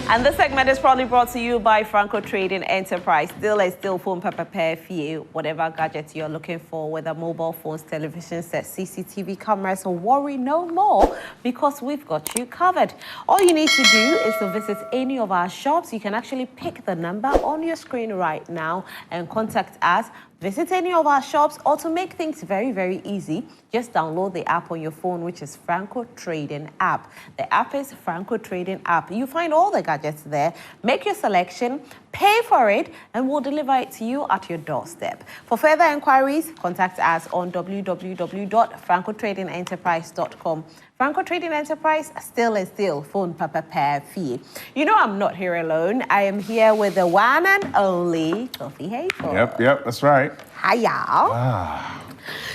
And this segment is proudly brought to you by Franco Trading Enterprise. Still is still phone prepare for you. Whatever gadgets you're looking for, whether mobile phones, television sets, CCTV cameras, so worry no more because we've got you covered. All you need to do is to visit any of our shops. You can actually pick the number on your screen right now and contact us. Visit any of our shops, or to make things very, very easy, just download the app on your phone, which is Franco Trading app. The app is Franco Trading app. You find all the gadgets there. Make your selection, pay for it, and we'll deliver it to you at your doorstep. For further inquiries, contact us on www.francotradingenterprise.com. Franco Trading Enterprise, still phone prepare fee. You know I'm not here alone. I am here with the one and only Kofi Hayford. Yep, that's right. Hi, y'all.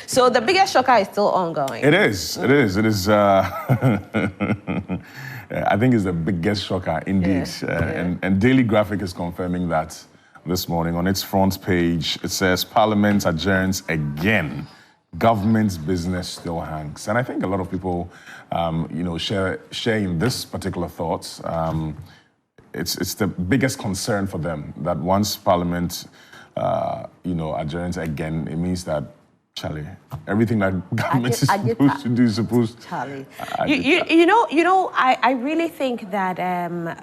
So the biggest shocker is still ongoing. It is. I think it's the biggest shocker indeed. And Daily Graphic is confirming that this morning. On its front page, it says Parliament adjourns again. Government's business still hangs. And I think a lot of people, share in this particular thoughts. It's the biggest concern for them that once Parliament, adjourns again, it means that, Charlie, everything that government is supposed to do is supposed to... Charlie, I really think that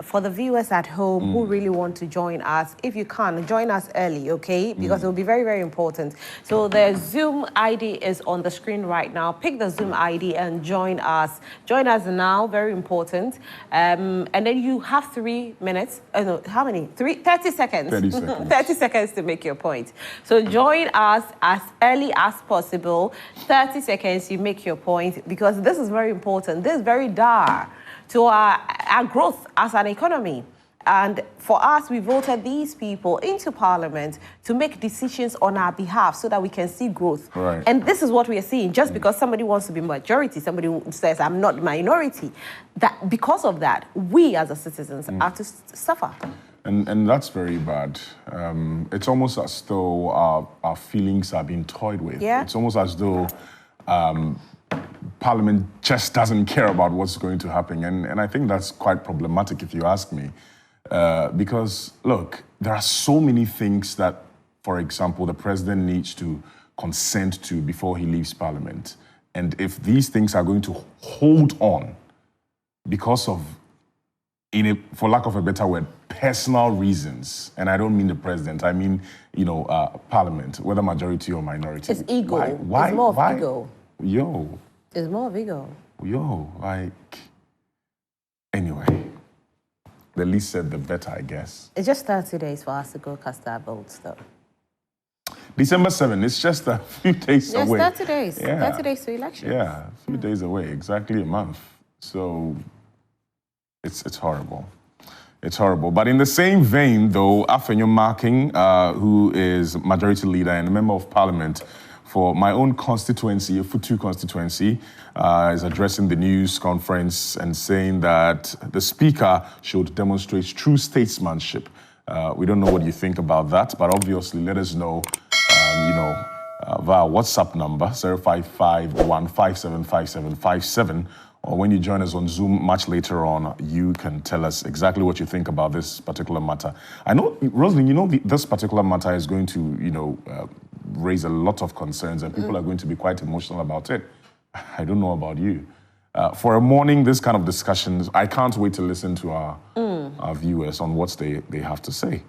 for the viewers at home who really want to join us, if you can, join us early, okay? Because it will be very, very important. So the Zoom ID is on the screen right now. Pick the Zoom ID and join us. Join us now, very important. And then you have 3 minutes. How many? 30 seconds. 30 seconds. 30 seconds to make your point. So join us as early as possible. 30 seconds, you make your point, because this is very important. This is very dire to our growth as an economy. And for us, we voted these people into Parliament to make decisions on our behalf so that we can see growth. Right. And this is what we are seeing. Just because somebody wants to be majority, somebody says, I'm not minority, that because of that, we as a citizens are to suffer. And that's very bad. It's almost as though our feelings are being toyed with. Yeah. It's almost as though Parliament just doesn't care about what's going to happen. And I think that's quite problematic, if you ask me. Because, look, there are so many things that, for example, the president needs to consent to before he leaves Parliament. And if these things are going to hold on because of, for lack of a better word, personal reasons, and I don't mean the president, I mean, Parliament, whether majority or minority. It's ego. Why? It's more of ego. It's more of ego. Anyway, the least said, the better, I guess. It's just 30 days for us to go cast our votes, though. December 7th, it's just a few days away. Yes, 30 days. Yeah. 30 days to election. Yeah, a few days away, exactly a month. So it's horrible. It's horrible. But in the same vein, though, Afenyo Marking, who is majority leader and a member of Parliament for my own constituency, Futu constituency, is addressing the news conference and saying that the speaker should demonstrate true statesmanship. We don't know what you think about that, but obviously let us know, via WhatsApp number 0551575757. Or when you join us on Zoom much later on, you can tell us exactly what you think about this particular matter. I know, Rosalind, this particular matter is going to, raise a lot of concerns, and people are going to be quite emotional about it. I don't know about you. For a morning, this kind of discussions, I can't wait to listen to our viewers on what they have to say.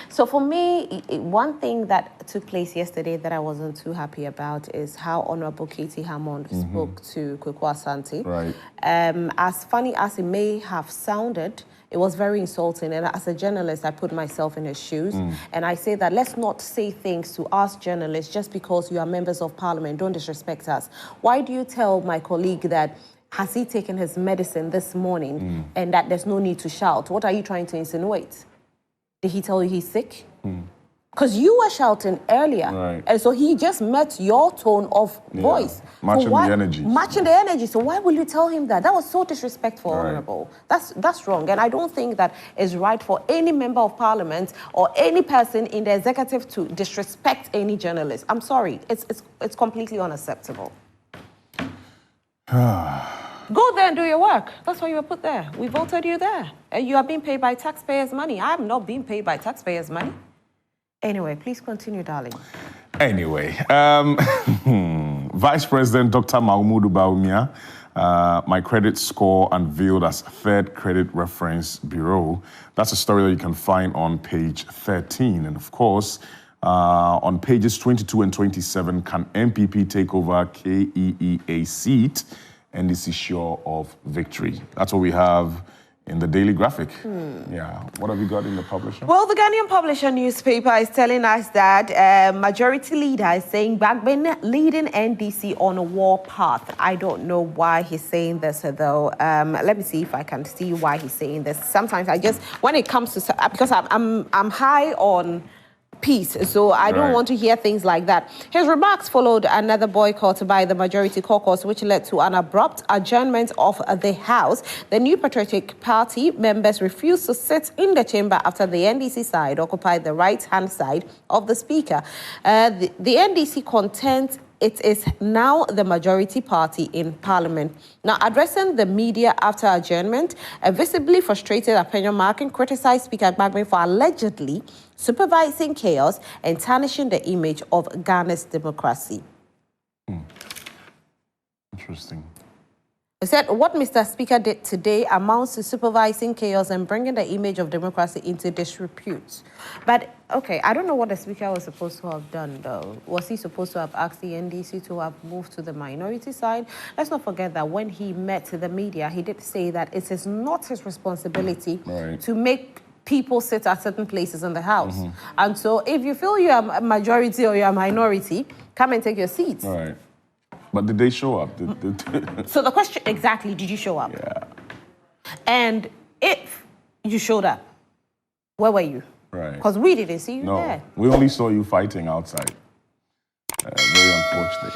So for me, one thing that took place yesterday that I wasn't too happy about is how Honorable Katie Hammond spoke to Kweku Asante. Right. As funny as it may have sounded, it was very insulting. And as a journalist, I put myself in his shoes. And I say that let's not say things to us journalists just because you are members of Parliament. Don't disrespect us. Why do you tell my colleague that has he taken his medicine this morning and that there's no need to shout? What are you trying to insinuate? Did he tell you he's sick? Because you were shouting earlier. Right. And so he just met your tone of voice. Matching the energy. Matching the energy. So why will you tell him that? That was so disrespectful, Right. Honorable. That's wrong. And I don't think that is right for any member of Parliament or any person in the executive to disrespect any journalist. I'm sorry. It's completely unacceptable. Go there and do your work. That's why you were put there. We voted you there. And you are being paid by taxpayers' money. I'm not being paid by taxpayers' money. Anyway, please continue, darling. Anyway, Vice President Dr. Mahmoud Bawumia, my credit score unveiled as third credit reference bureau. That's a story that you can find on page 13. And of course, on pages 22 and 27, can MPP take over KEEA seat? NDC sure of victory. That's what we have in the Daily Graphic. Yeah. What have you got in the publisher? Well, the Ghanaian publisher newspaper is telling us that majority leader is saying Bagbin leading NDC on a war path. I don't know why he's saying this, though. Let me see if I can see why he's saying this. Sometimes I just, when it comes to, because I'm high on peace, so I don't want to hear things like that. His remarks followed another boycott by the majority caucus, which led to an abrupt adjournment of the House. The New Patriotic Party members refused to sit in the chamber after the NDC side occupied the right-hand side of the Speaker. The NDC contends it is now the majority party in Parliament. Now, addressing the media after adjournment, a visibly frustrated Apenyo Markin criticized Speaker Bagbin for allegedly supervising chaos and tarnishing the image of Ghana's democracy. Interesting. He said, what Mr. Speaker did today amounts to supervising chaos and bringing the image of democracy into disrepute. But, okay, I don't know what the Speaker was supposed to have done, though. Was he supposed to have asked the NDC to have moved to the minority side? Let's not forget that when he met the media, he did say that it is not his responsibility to make people sit at certain places in the House. And so if you feel you're a majority or you're a minority, come and take your seats. Right. But did they show up? So the question, exactly, did you show up? Yeah. And if you showed up, where were you? Right. Because we didn't see you there. We only saw you fighting outside. Very unfortunate.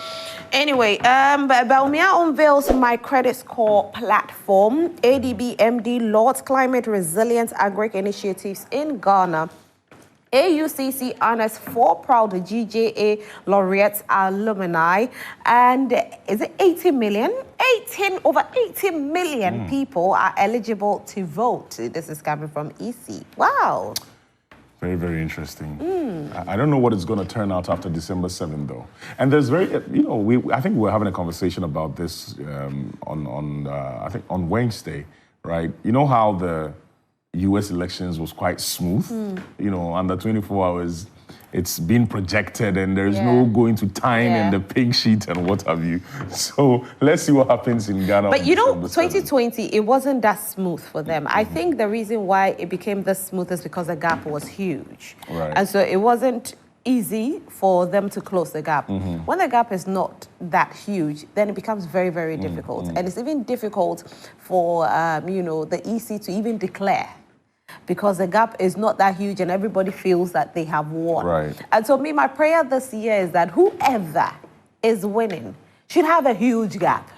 Anyway, Bawumia unveils My Credit Score platform. ADB MD lauds climate resilient agri initiatives in Ghana. AUCC honors 4 proud GJA laureates alumni, and is it 80 million? Over 80 million people are eligible to vote. This is coming from EC. Wow. Very, very interesting. I don't know what it's going to turn out after December 7th, though. And there's I think we were having a conversation about this I think on Wednesday, right? You know how the US elections was quite smooth, under 24 hours, it's been projected and there's no going to time and the pink sheet and what have you. So let's see what happens in Ghana. But 2020, it wasn't that smooth for them. I think the reason why it became this smooth is because the gap was huge. Right. And so it wasn't easy for them to close the gap. When the gap is not that huge, then it becomes very, very difficult. And it's even difficult for, the EC to even declare, because the gap is not that huge and everybody feels that they have won. Right. And so my prayer this year is that whoever is winning should have a huge gap.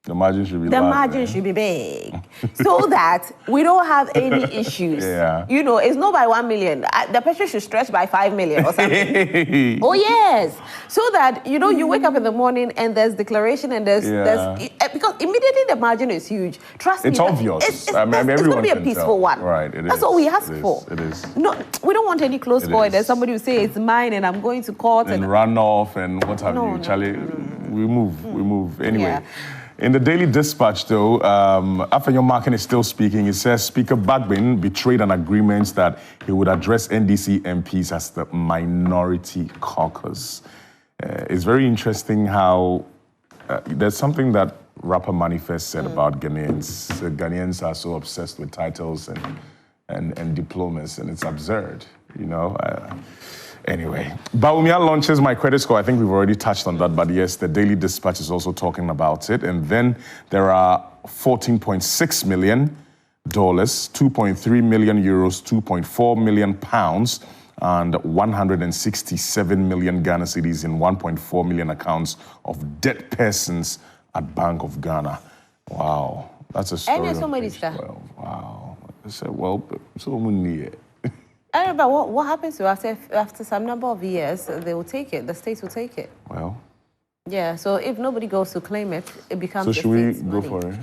The margin should be should be big, so that we don't have any issues. It's not by 1 million. The pressure should stretch by 5 million or something. Oh yes, so that you wake up in the morning and there's declaration and there's because immediately the margin is huge. Trust me, it's obvious. It's going to be a peaceful one. Right. That's all we ask for. It is. No, we don't want any close call. There's somebody who say it's mine and I'm going to court and run off and what have you, Charlie. We move anyway. Yeah. In the Daily Dispatch, though, Apenyo Markin is still speaking. He says Speaker Bagbin betrayed an agreement that he would address NDC MPs as the minority caucus. It's very interesting how there's something that Rapper Manifest said about Ghanaians. Ghanaians are so obsessed with titles and diplomas, and it's absurd, Anyway, Bawumia launches My Credit Score. I think we've already touched on that, but yes, the Daily Dispatch is also talking about it. And then there are $14.6 million, 2.3 million euros, 2.4 million pounds, and 167 million Ghana cedis in 1.4 million accounts of dead persons at Bank of Ghana. Wow, that's a story. And page 12. Wow. So many. But what happens to after some number of years, they will take it, the states will take it? Well, Yeah, so if nobody goes to claim it, it becomes So the should we state's go money. for it?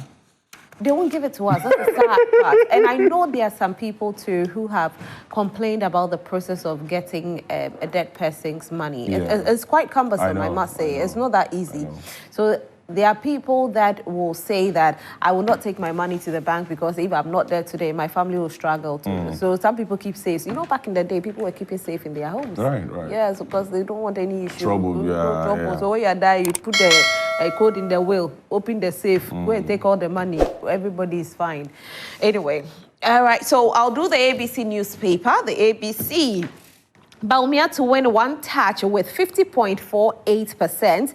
They won't give it to us. That's the sad part. And I know there are some people too who have complained about the process of getting a dead person's money. Yeah. It's quite cumbersome, I know, must say. I know. It's not that easy. So there are people that will say that I will not take my money to the bank because if I'm not there today, my family will struggle too. So some people keep safes. You know, back in the day, people were keeping safe in their homes. Right. Yes, because they don't want any issue. Trouble, No trouble. yeah. So when you die, you put a code in the will, open the safe, go and take all the money. Everybody is fine. Anyway, all right. So I'll do the ABC newspaper, the ABC. Baumia to win one touch with 50.48%.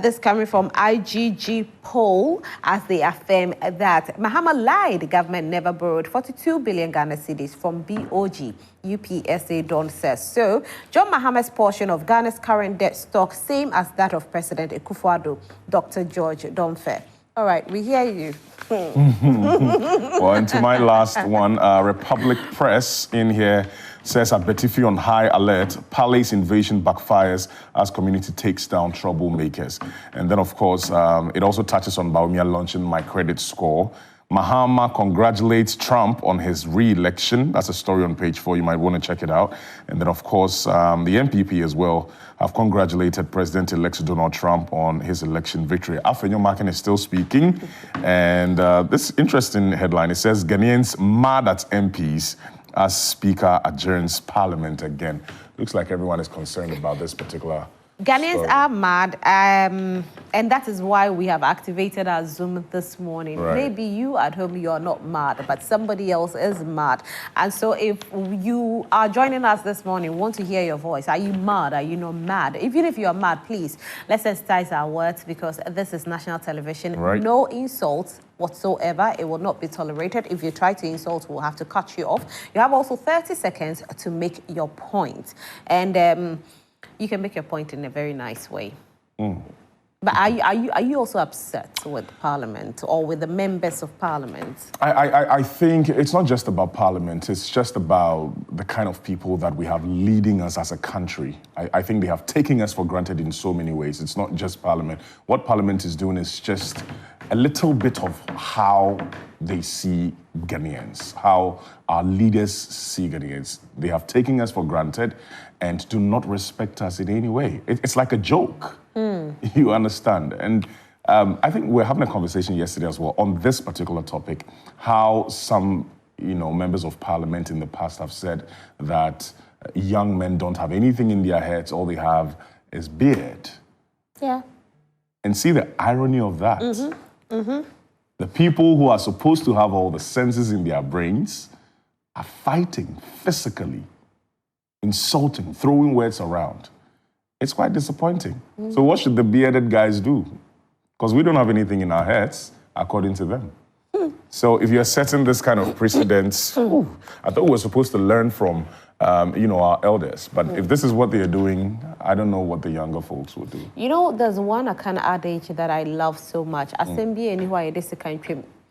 This coming from IGG poll as they affirm that Mahama lied. The government never borrowed 42 billion Ghana cedis from BOG. UPSA Don says. So, John Mahama's portion of Ghana's current debt stock, same as that of President Akufo-Addo, Dr. George Donfe. All right, we hear you. Well, into my last one, Republic Press in here says Abetifi on high alert, Palace invasion backfires as community takes down troublemakers. And then, of course, it also touches on Baumia launching My Credit Score. Mahama congratulates Trump on his re-election. That's a story on page 4. You might want to check it out. And then, of course, the NPP as well have congratulated President-elect Donald Trump on his election victory. Afenyo Makin is still speaking. And this interesting headline, it says, Ghanaians mad at MPs as Speaker adjourns Parliament again. Looks like everyone is concerned about this particular Ghanaians are mad, and that is why we have activated our Zoom this morning. Right. Maybe you at home, you are not mad, but somebody else is mad. And so if you are joining us this morning, want to hear your voice, are you mad? Are you not mad? Even if you are mad, please, let's sensitize our words because this is national television. Right. No insults whatsoever. It will not be tolerated. If you try to insult, we'll have to cut you off. You have also 30 seconds to make your point. And you can make your point in a very nice way. But are you also upset with Parliament or with the members of Parliament? I think it's not just about Parliament. It's just about the kind of people that we have leading us as a country. I think they have taken us for granted in so many ways. It's not just Parliament. What Parliament is doing is just a little bit of how they see Ghanaians, how our leaders see Ghanaians. They have taken us for granted and do not respect us in any way. It's like a joke. You understand? And I think we're having a conversation yesterday as well on this particular topic, how some members of Parliament in the past have said that young men don't have anything in their heads, all they have is beard. Yeah. And see the irony of that. The people who are supposed to have all the senses in their brains are fighting physically, insulting, throwing words around. It's quite disappointing. So what should the bearded guys do? Because we don't have anything in our heads, according to them. So if you're setting this kind of precedents, I thought we were supposed to learn from, our elders. But if this is what they're doing, I don't know what the younger folks will do. You know, there's one kind of adage that I love so much.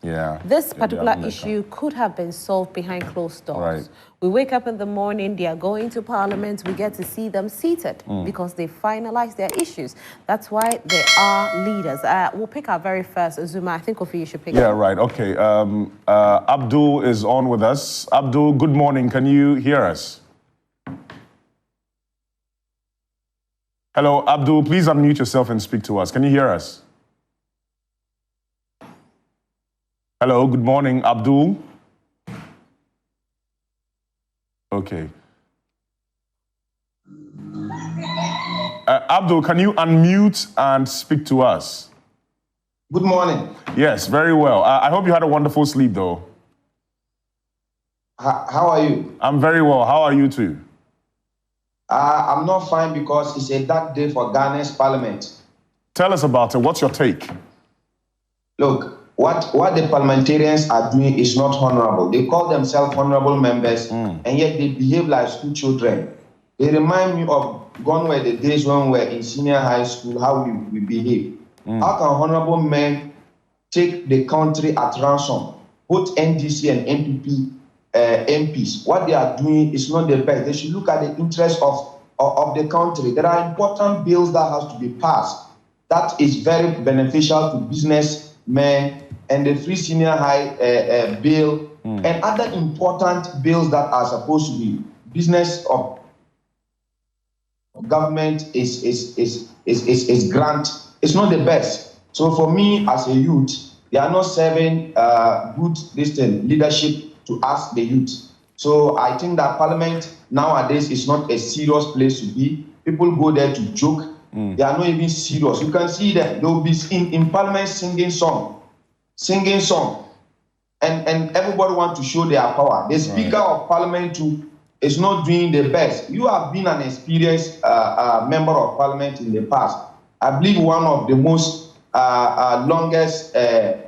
Yeah. This particular issue could have been solved behind closed doors. Right. We wake up in the morning, they are going to Parliament, we get to see them seated because they finalize their issues. That's why they are leaders. We'll pick our very first Zuma. I think Kofi, you should pick. Yeah, right. Okay. Abdul is on with us. Abdul, good morning. Can you hear us? Hello, Abdul. Please unmute yourself and speak to us. Can you hear us? Hello, good morning, Abdul. Okay. Abdul, can you unmute and speak to us? Good morning. Yes, very well. I hope you had a wonderful sleep, though. How are you? I'm very well. How are you too? I'm not fine because it's a dark day for Ghana's parliament. Tell us about it. What's your take? Look, what the parliamentarians are doing is not honorable. They call themselves honorable members, and yet they behave like school children. They remind me of gone were the days when we were in senior high school, how we behave. How can honorable men take the country at ransom, both NDC and NPP MPs? What they are doing is not the best. They should look at the interests of the country. There are important bills that have to be passed. that is very beneficial to businessmen, and the free senior high bill, and other important bills that are supposed to be business of government is grant. It's not the best. So for me as a youth, they are not serving good leadership to us, the youth. So I think that Parliament nowadays is not a serious place to be. People go there to joke. They are not even serious. You can see that they'll be in Parliament singing song, and everybody wants to show their power. The Speaker of Parliament too is not doing the best. You have been an experienced member of Parliament in the past. I believe one of the most longest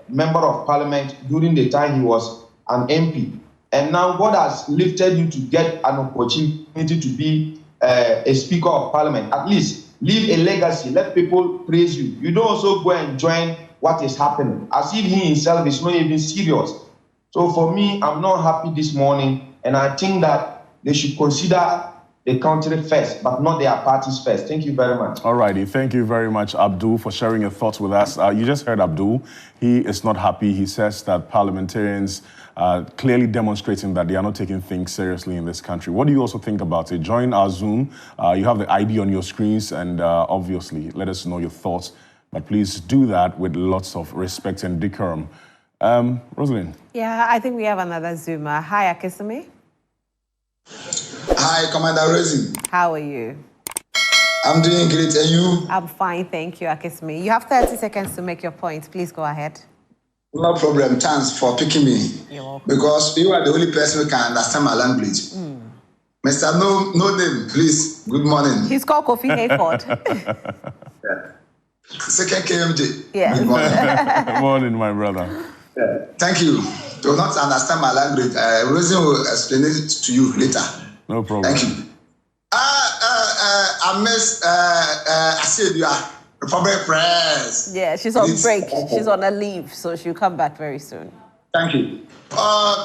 member of Parliament during the time he was an MP. And now God has lifted you to get an opportunity to be a Speaker of Parliament. At least leave a legacy. Let people praise you. You don't also go and join what is happening, as if he himself is not even serious. So for me, I'm not happy this morning, and I think that they should consider the country first, but not their parties first. Thank you very much. All righty. Thank you very much, Abdul, for sharing your thoughts with us. You just heard Abdul. He is not happy. He says that parliamentarians are clearly demonstrating that they are not taking things seriously in this country. What do you also think about it? Join our Zoom. You have the ID on your screens, and obviously let us know your thoughts. But please do that with lots of respect and decorum. Rosalind? Yeah, I think we have another Zoomer. Hi, Akisumi. Hi, Commander Rosie. How are you? I'm doing great, and you? I'm fine, thank you, Akisumi. You have 30 seconds to make your point. Please go ahead. No problem. Thanks for picking me. You're welcome. Because you are the only person who can understand my language. Mr. No name, please. Good morning. He's called Kofi Hayford. Second KMJ. Yeah. Good morning. Good morning, my brother. Thank you. Do not understand my language. Rosie will explain it to you later. No problem. Thank you. I miss Asibia, Republic Press. Yeah, she's on break. She's on a leave, so she'll come back very soon. Thank you.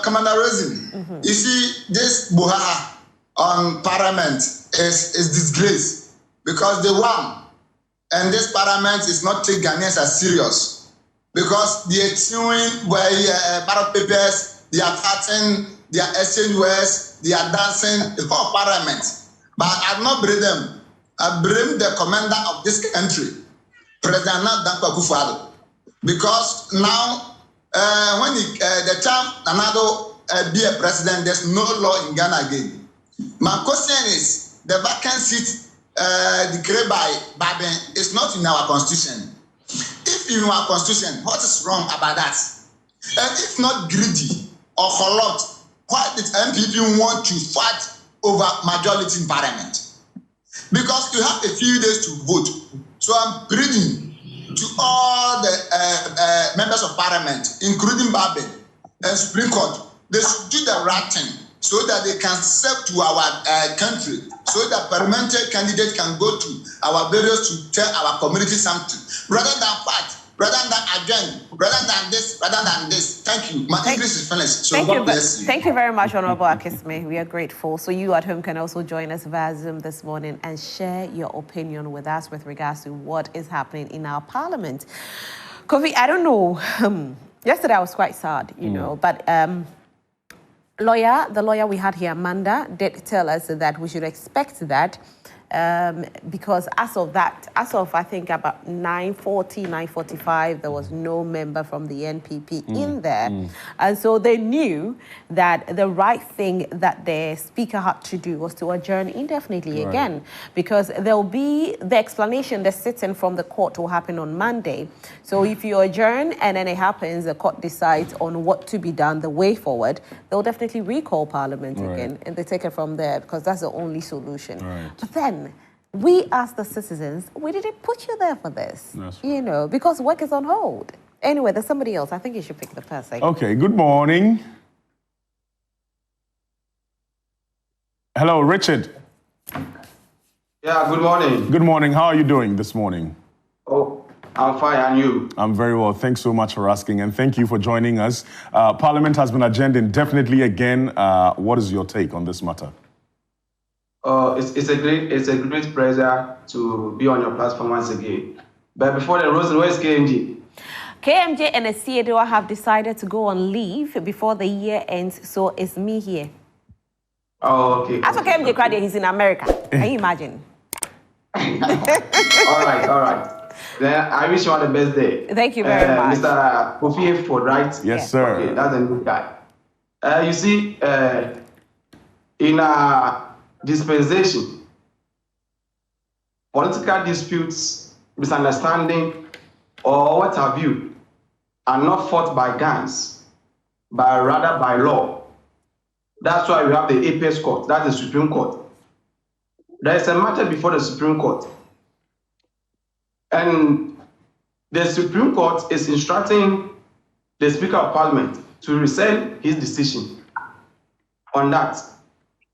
Commander Rosie, you see, this Buha on Parliament is disgrace because they won. And this Parliament is not taking Ghanaians as serious because they are chewing ballot papers, they are cutting, they are exchange words, they are dancing, the whole Parliament. But I do not blame them. I blame the commander of this country, President Danko Akufo-Addo, because now when the time Nanado be a president, there's no law in Ghana again. My question is, the vacant seat declared by Baben is not in our constitution. If in our constitution, what is wrong about that? And if not greedy or corrupt, why did MPP want to fight over majority in parliament? Because you have a few days to vote. So I'm pleading to all the members of parliament, including Baben and Supreme Court, they should do the right thing so that they can serve to our country, so that parliamentary candidates can go to our barriers to tell our community something, rather than fight, rather than agenda, rather than this. Thank you. My English is finished, so God bless you. Thank you very much, Honorable Akisme. We are grateful. So you at home can also join us via Zoom this morning and share your opinion with us with regards to what is happening in our parliament. Kofi, I don't know. Yesterday I was quite sad, you know, but the lawyer we had here, Amanda, did tell us that we should expect that because as of I think about 9:45, there was no member from the NPP in there. And so they knew that the right thing that the speaker had to do was to adjourn indefinitely again, because there'll be the explanation, the sitting from the court will happen on Monday. So if you adjourn and then it happens, the court decides on what to be done, the way forward, they'll definitely recall Parliament again, and they take it from there because that's the only solution. But then we as the citizens, we didn't put you there for this, you know, because work is on hold. Anyway, there's somebody else. I think you should pick the person. Okay, good morning. Hello, Richard. Yeah, good morning. Good morning. How are you doing this morning? Oh, I'm fine, and you? I'm very well. Thanks so much for asking, and thank you for joining us. Parliament has been adjourned indefinitely again. What is your take on this matter? It's a great pleasure to be on your platform once again. But before the Rosen, where's KMJ? KMJ and Asiedo have decided to go on leave before the year ends, so it's me here. Oh, okay. As for KMJ Crowder, he's in America. Can you imagine? All right. Then I wish you all the best day. Thank you very much. Mr. Kofi Ford, right? Yes, sir. Okay, that's a good guy. You see, in a dispensation, political disputes, misunderstanding, or what have you, are not fought by guns, but rather by law. That's why we have the apex court, that's the Supreme Court. There is a matter before the Supreme Court. And the Supreme Court is instructing the Speaker of Parliament to rescind his decision on that.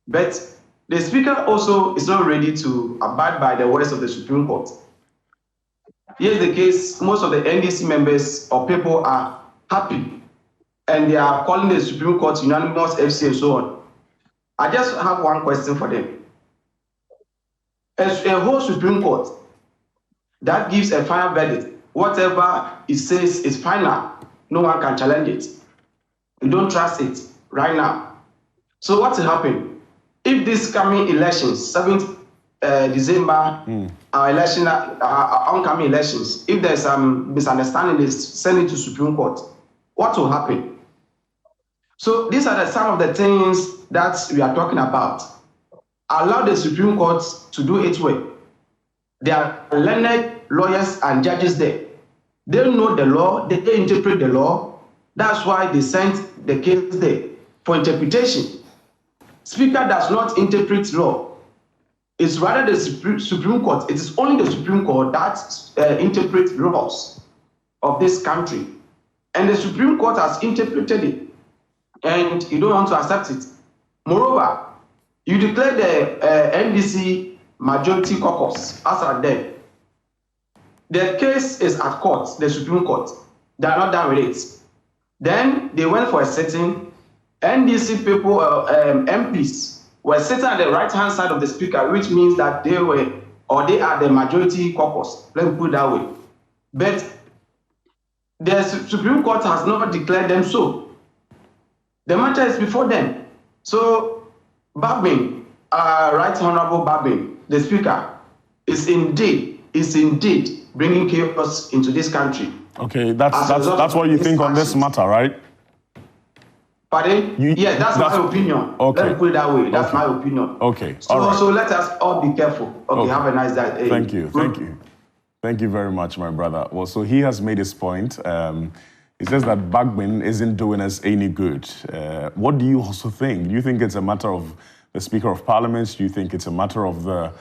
But the Speaker also is not ready to abide by the words of the Supreme Court. Here's the case, most of the NDC members or people are happy and they are calling the Supreme Court unanimous FC and so on. I just have one question for them. As a whole Supreme Court that gives a final verdict, whatever it says is final, no one can challenge it. You don't trust it right now. So what will happen? If this coming elections, 7th December, our election, our oncoming elections, if there's some misunderstanding, they send it to Supreme Court, what will happen? So these are some of the things that we are talking about. Allow the Supreme Court to do its work. There are learned lawyers and judges there. They know the law, they interpret the law. That's why they sent the case there for interpretation. Speaker does not interpret law. It's rather the Supreme Court. It is only the Supreme Court that interprets laws of this country. And the Supreme Court has interpreted it. And you don't want to accept it. Moreover, you declare the NDC majority caucus as at then. The case is at court, the Supreme Court. They are not done with it. Then they went for a sitting. NDC people, MPs, were sitting at the right-hand side of the speaker, which means that they were, or they are the majority caucus. Let me put it that way. But the Supreme Court has not declared them so. The matter is before them. So, Babin, Right Honorable Babin, the speaker, is indeed bringing chaos into this country. Okay, that's what you think on this matter, right? Pardon? Yeah, that's my opinion. Okay. Let me put it that way. That's my opinion. Okay. So, all right. So let us all be careful. Okay, have a nice day. Thank you. Thank you very much, my brother. Well, so he has made his point. He says that Bagbin isn't doing us any good. What do you also think? Do you think it's a matter of the Speaker of Parliament? Do you think it's a matter of the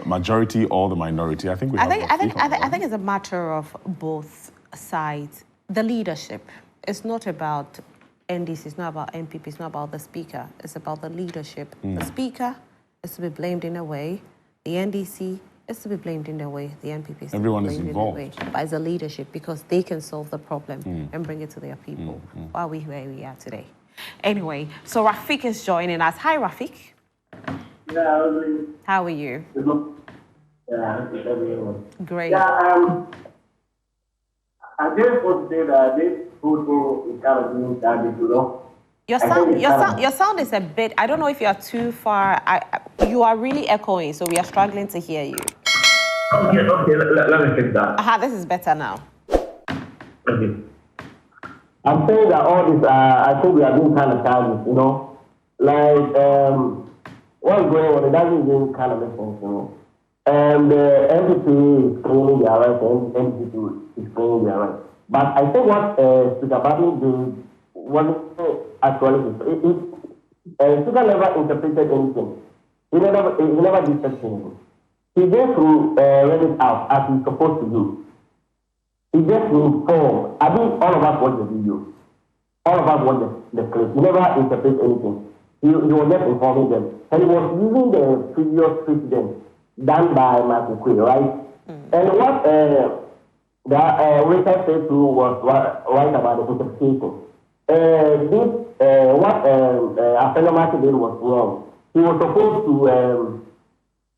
majority or the minority? I think it's a matter of both sides. The leadership. It's not about NDC, it's not about MPP, it's not about the Speaker. It's about the leadership. The Speaker is to be blamed in a way. The NDC is to be blamed in a way. The MPP is Everyone to be is blamed involved. in a way. But it's the leadership because they can solve the problem and bring it to their people while we're where we are today. Anyway, so Rafik is joining us. Hi, Rafik. Yeah, how are you? Yeah, Great. Yeah, I just want to say that this photo is kind of doing damage, you know. Your sound is a bit. I don't know if you are too far. You are really echoing, so we are struggling to hear you. Okay, let me fix that. This is better now. Okay. I'm saying that all this, I think we are doing kind of childish, you know. Like, what's going on? It doesn't even kind of make sense, you know. And the MPP is claiming their rights, and NPP is claiming their rights. But I think what Speaker Batley did was actually, Speaker never interpreted anything. He never did such thing. He just read it out as he's supposed to do. He just informed. I think all of us watched the video. All of us watched the clip. He never interpreted anything. He was just informing them. And he was using the previous precedent done by Michael Quay, right? And what the witness said to was right about the interpretation. What Afenamati did was wrong. He was supposed to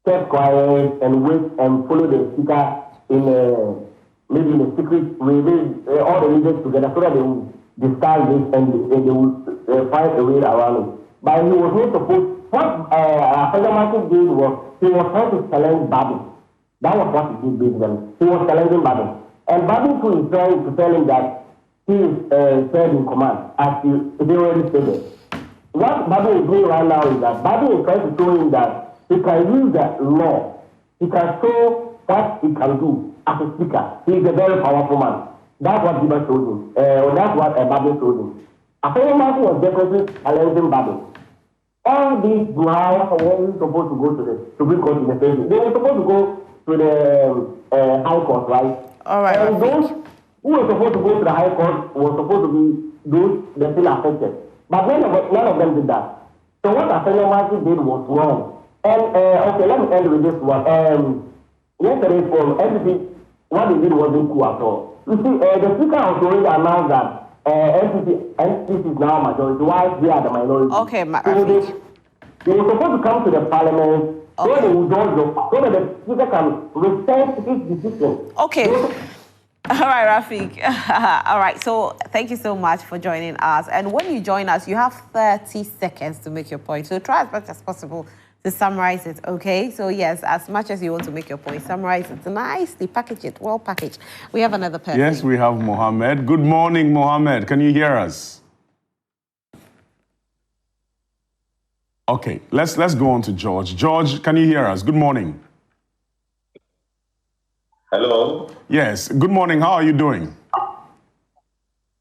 keep quiet and wait and follow the speaker maybe in a secret way, all the leaders together so that they will discuss this and they will find a way around it. But he was not supposed. What Federal Martin did was he was trying to challenge Babi. That was what he did basically. He was challenging Babi, and Babi too is trying to tell him that he is third in command, as they already stated. What Babi is doing right now is that Babi is trying to show him that he can use the law. He can show what he can do as a speaker. He is a very powerful man. That's what Biba showed him. Or that's what Babi showed him. After Martin was definitely challenging Babi. All these Buhari were supposed to go to the Supreme Court in the first. They were supposed to go to the High Court, right? All right. And those who were supposed to go to the High Court were supposed to be those that still affected. But none of them did that. So what Afenyo Martin did was wrong. And okay, let me end with this one. Yesterday for NPP, what they did wasn't cool at all. You see, the speaker has already announced that NPP is now majority, while they are the minority. Okay, so they were supposed to come to the parliament so they would so that the speaker can rescind his decision. Okay. All right, Rafiq. All right, so thank you so much for joining us. And when you join us, you have 30 seconds to make your point. So try as much as possible to summarize it, okay? So yes, as much as you want to make your point, summarize it nicely, package it, well packaged. We have another person. Yes, we have Mohammed. Good morning, Mohammed. Can you hear us? Okay, let's go on to George. George, can you hear us? Good morning. Hello. Yes, good morning. How are you doing?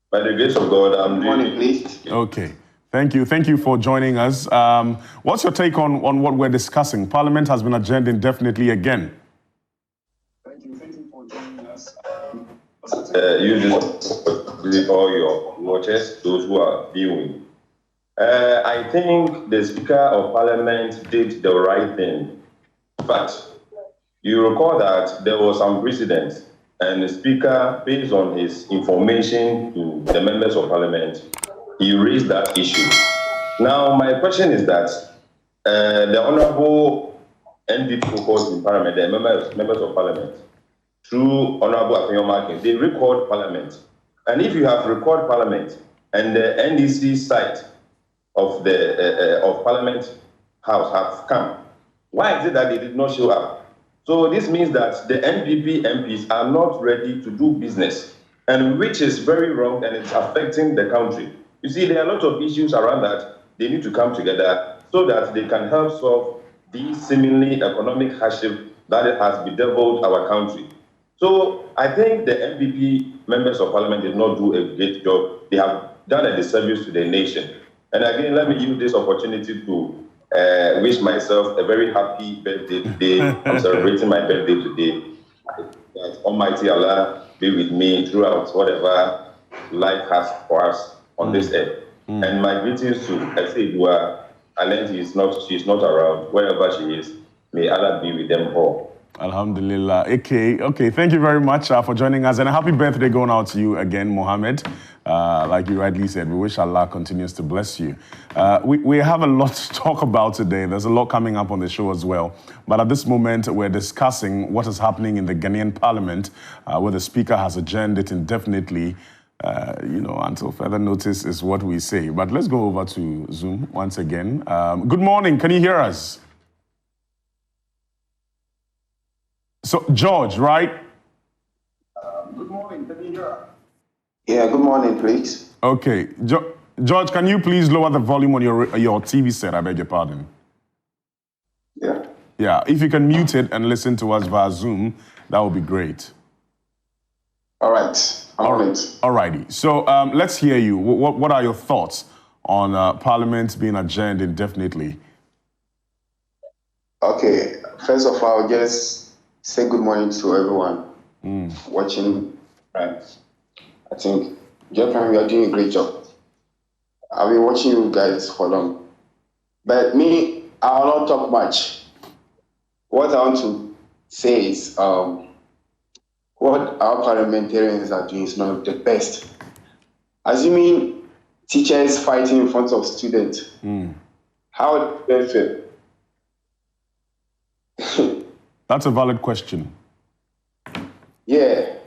By the grace of God, I'm doing Morning, please. Okay. Thank you. Thank you for joining us. What's your take on what we're discussing? Parliament has been adjourned indefinitely again. Thank you for joining us. You all your watchers, those who are viewing. I think the Speaker of Parliament did the right thing. In fact, you recall that there was some precedent, and the Speaker, based on his information to the members of Parliament, he raised that issue. Now, my question is that the Honourable NDP caucus in Parliament, the members of Parliament, through Honourable Afenyo Martin, they record Parliament. And if you have record Parliament and the NDC site of the of Parliament House have come, why is it that they did not show up? So this means that the NPP MPs are not ready to do business, and which is very wrong, and it's affecting the country. You see, there are a lot of issues around that. They need to come together so that they can help solve the seemingly economic hardship that has bedeviled our country. So I think the NPP members of Parliament did not do a great job. They have done a disservice to the nation. And again, let me use this opportunity to wish myself a very happy birthday today. I'm celebrating my birthday today. That Almighty Allah be with me throughout whatever life has for us on this earth. And my greetings to Efedua. I learned she's not around. Wherever she is, may Allah be with them all. Alhamdulillah. Okay. Thank you very much for joining us, and a happy birthday going out to you again, Mohammed. Like you rightly said, we wish Allah continues to bless you. We have a lot to talk about today. There's a lot coming up on the show as well. But at this moment, we're discussing what is happening in the Ghanaian Parliament, where the Speaker has adjourned it indefinitely, until further notice is what we say. But let's go over to Zoom once again. Good morning. Can you hear us? So, George, right? Good morning. Can you hear us? Yeah, good morning, please. Okay. George, can you please lower the volume on your TV set? I beg your pardon. Yeah. Yeah, if you can mute it and listen to us via Zoom, that would be great. All right. I'm on it. All righty. So let's hear you. What are your thoughts on Parliament being adjourned indefinitely? Okay. First of all, just say good morning to everyone watching. Right. I think, Japan, you are doing a great job. I've been watching you guys for long. But me, I will not talk much. What I want to say is what our parliamentarians are doing is not the best. Assuming teachers fighting in front of students, how do they feel? That's a valid question. Yeah.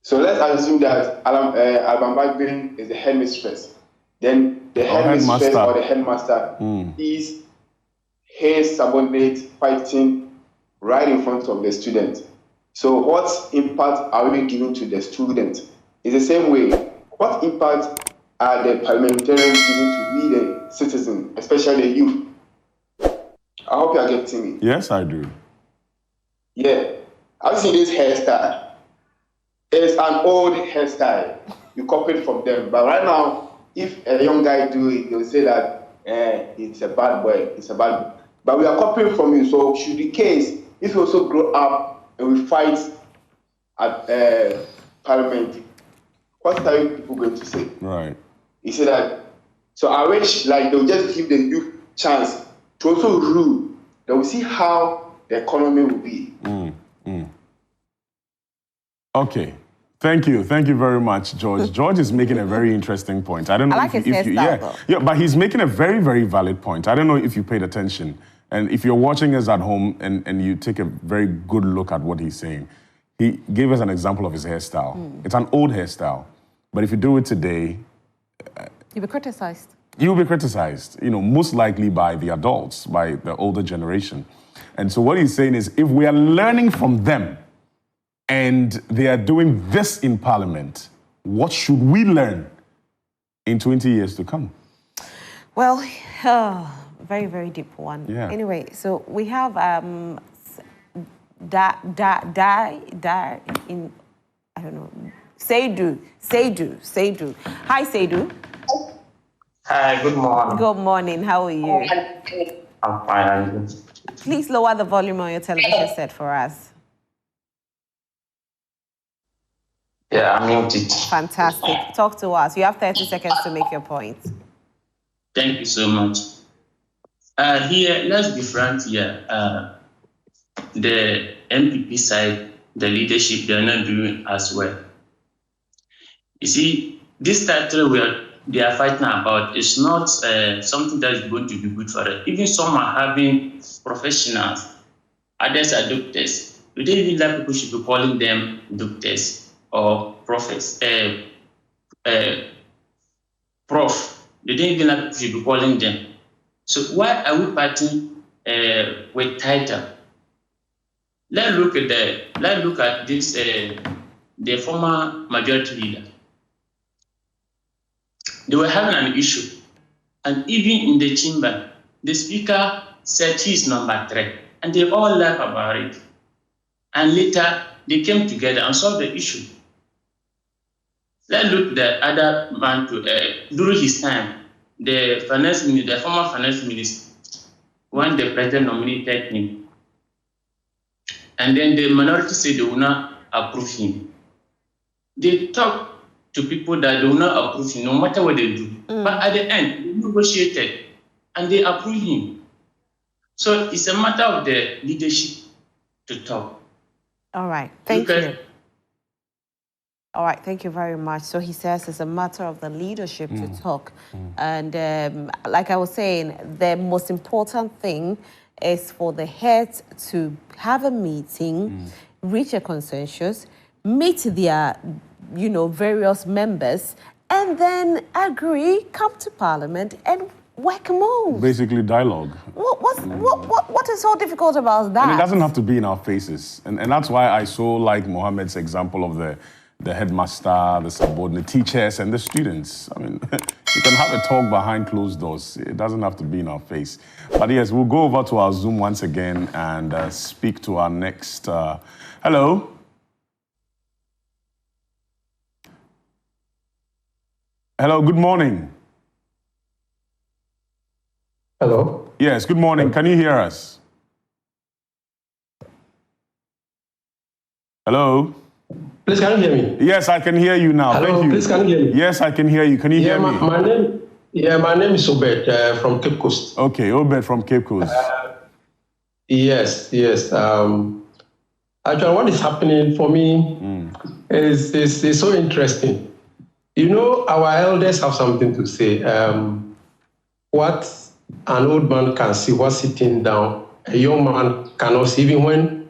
So let's assume that Alban Bagbin is the headmistress. Then the headmistress or the headmaster is his subordinate fighting right in front of the student. So what impact are we giving to the student? It's the same way. What impact are the parliamentarians giving to we, the citizen, especially the youth? I hope you are getting me. Yes, I do. Yeah. I've seen this hairstyle. It's an old hairstyle. You copy it from them. But right now, if a young guy do it, they'll say that it's a bad boy. It's a bad boy. But we are copying from you. So should the case, if you also grow up and we fight at parliament, what are you people going to say? Right. He said that. So I wish like they'll just give the youth chance to also rule. Then we see how the economy will be. Okay. Thank you very much, George. George is making a very interesting point. I don't know if you, but he's making a very, very valid point. I don't know if you paid attention. And if you're watching us at home and you take a very good look at what he's saying, he gave us an example of his hairstyle. It's an old hairstyle. But if you do it today, you'll be criticized. You'll be criticized, most likely by the adults, by the older generation. And so what he's saying is, if we are learning from them and they are doing this in Parliament, what should we learn in 20 years to come? Well, very, very deep one. Yeah. Anyway, so we have in, I don't know, Seidu. Hi, Seidu. Hi, good morning. Good morning. How are you? I'm fine. Please lower the volume on your television set for us. Yeah, I'm muted. Fantastic. Talk to us. You have 30 seconds to make your point. Thank you so much. Here, let's be frank here. The MPP side, the leadership, they're not doing as well. You see, this title they are fighting about is not something that is going to be good for it. Even some are having professionals, others are doctors. We don't even like people should be calling them doctors or prophets, prof. They don't even like people should be calling them. So why are we fighting with title? Let's look at this, the former majority leader. They were having an issue. And even in the chamber, the speaker said he's number 3. And they all laughed about it. And later, they came together and solved the issue. Let's look at the other man during his time, the former finance minister, when the president nominated him. And then the minority said they will not approve him. They talk to people that do not approve him, no matter what they do. But at the end, they negotiated and they approved him. So it's a matter of the leadership to talk. All right, thank you. All right, thank you very much. So he says it's a matter of the leadership to talk. And like I was saying, the most important thing is for the heads to have a meeting, reach a consensus, meet their various members, and then agree, come to Parliament, and work more. Basically, dialogue. What is so difficult about that? And it doesn't have to be in our faces. And that's why I so like Mohammed's example of the headmaster, the subordinate teachers, and the students. I mean, you can have a talk behind closed doors. It doesn't have to be in our face. But yes, we'll go over to our Zoom once again and speak to our next... hello? Hello, good morning. Hello? Yes, good morning. Can you hear us? Hello? Please, can you hear me? Yes, I can hear you now. Hello, thank you. please, can you hear me? Yes, I can hear you. Can you hear me? My name is Obed from Cape Coast. Okay, Obed from Cape Coast. Yes. Actually, what is happening for me is so interesting. Our elders have something to say. What an old man can see while sitting down, a young man cannot see, even when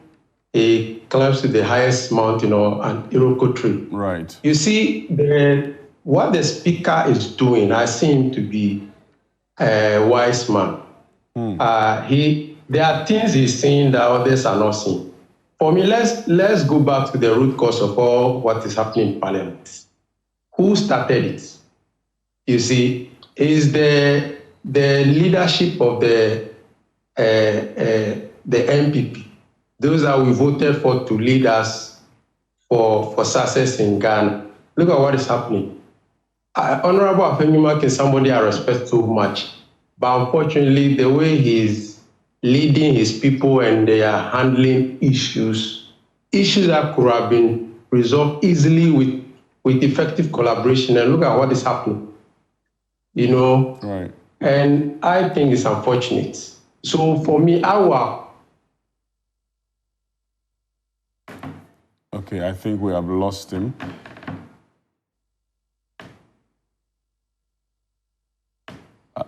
a climbs to the highest mountain or an Iroko tree. Right. You see, what the speaker is doing, I see him to be a wise man. There are things he's saying that others are not seeing. For me, let's go back to the root cause of all what is happening in Parliament. Who started it? You see, is the leadership of the MPP, those that we voted for to lead us for success in Ghana. Look at what is happening. Honorable Afenima is somebody I respect so much, but unfortunately, the way he's leading his people and they are handling issues that could have been resolved easily with effective collaboration, and look at what is happening. Right. And I think it's unfortunate. So for me, Okay, I think we have lost him.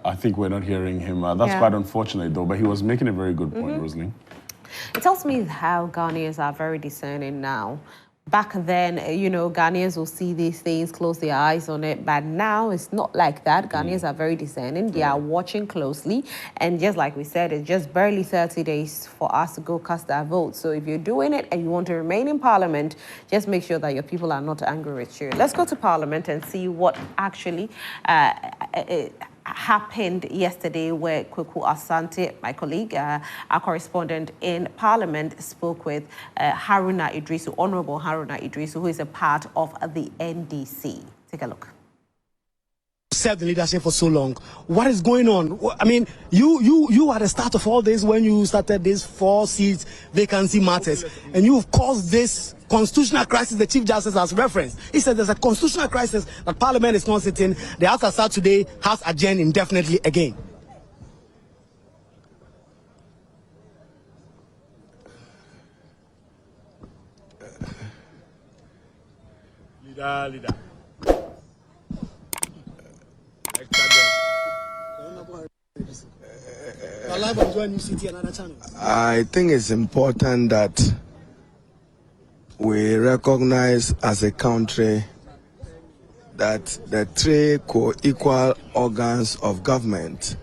I think we're not hearing him. That's quite unfortunate, though, but he was making a very good point, Rosalie. It tells me how Ghanaians are very discerning now. Back then, Ghanaians will see these things, close their eyes on it, but now it's not like that. Ghanaians are very discerning. They are watching closely, and just like we said, it's just barely 30 days for us to go cast our vote. So if you're doing it and you want to remain in Parliament, just make sure that your people are not angry with you. Let's go to Parliament and see what actually happened yesterday, where Kweku Asante, my colleague, our correspondent in Parliament, spoke with Haruna Idrisu, Honorable Haruna Idrisu, who is a part of the NDC. Take a look. Served the leadership for so long. What is going on? I mean, you are the start of all this when you started this 4 seats vacancy matters, and you've caused this constitutional crisis the Chief Justice has referenced. He said there's a constitutional crisis that Parliament is not sitting. The House has sat today, has adjourned indefinitely again. Leader. I think it's important that we recognize as a country that the 3 co-equal organs of government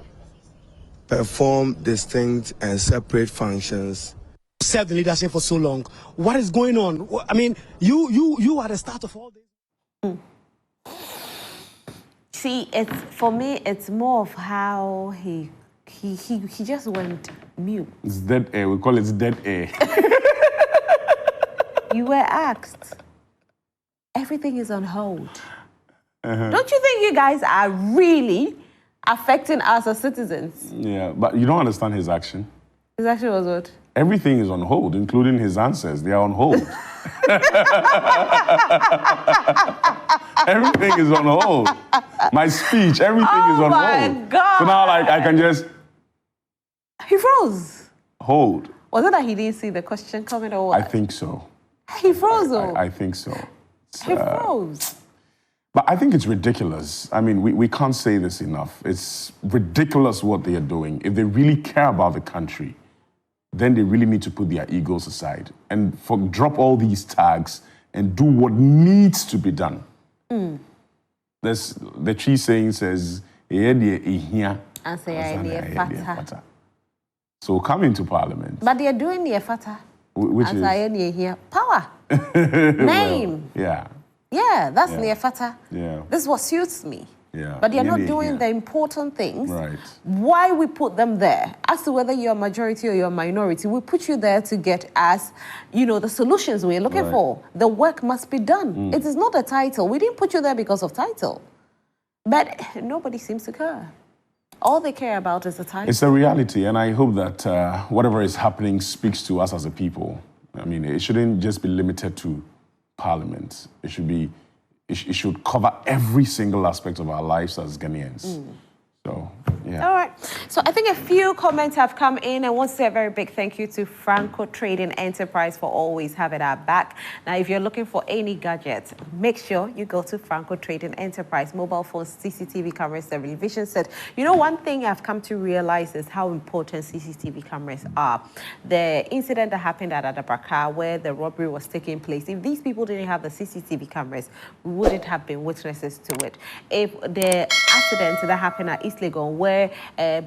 perform distinct and separate functions. Served the leadership for so long. What is going on? I mean, you are the start of all this. See, for me, it's more of how he just went mute. It's dead air. We call it dead air. You were asked. Everything is on hold. Don't you think you guys are really affecting us as citizens? Yeah, but you don't understand his action. His action was what? Everything is on hold, including his answers. They are on hold. Everything is on hold. My speech, everything is on hold. Oh my God. So now, I can just... He froze. Hold. Was it that he didn't see the question coming or what? I think so. He froze, though. I think so. He froze. But I think it's ridiculous. I mean, we can't say this enough. It's ridiculous what they are doing. If they really care about the country, then they really need to put their egos aside and drop all these tags and do what needs to be done. There's the tree saying says, so come into Parliament. But they're doing the efata. Which is? Power. Name. Yeah. Yeah, that's the efata. Yeah. This is what suits me. Yeah. But they're not doing the important things. Right. Why we put them there? As to whether you're a majority or you're a minority, we put you there to get us, the solutions we're looking for. The work must be done. It is not a title. We didn't put you there because of title. But nobody seems to care. All they care about is the title. It's a reality, and I hope that whatever is happening speaks to us as a people. I mean, it shouldn't just be limited to Parliament. It should cover every single aspect of our lives as Ghanaians. So, yeah. Yeah. All right. So I think a few comments have come in. I want to say a very big thank you to Franco Trading Enterprise for always having our back. Now, if you're looking for any gadgets, make sure you go to Franco Trading Enterprise. Mobile phones, CCTV cameras, television set. You know, one thing I've come to realize is how important CCTV cameras are. The incident that happened at Adabraka, where the robbery was taking place, if these people didn't have the CCTV cameras, we wouldn't have been witnesses to it. If the accident that happened at East Legon, where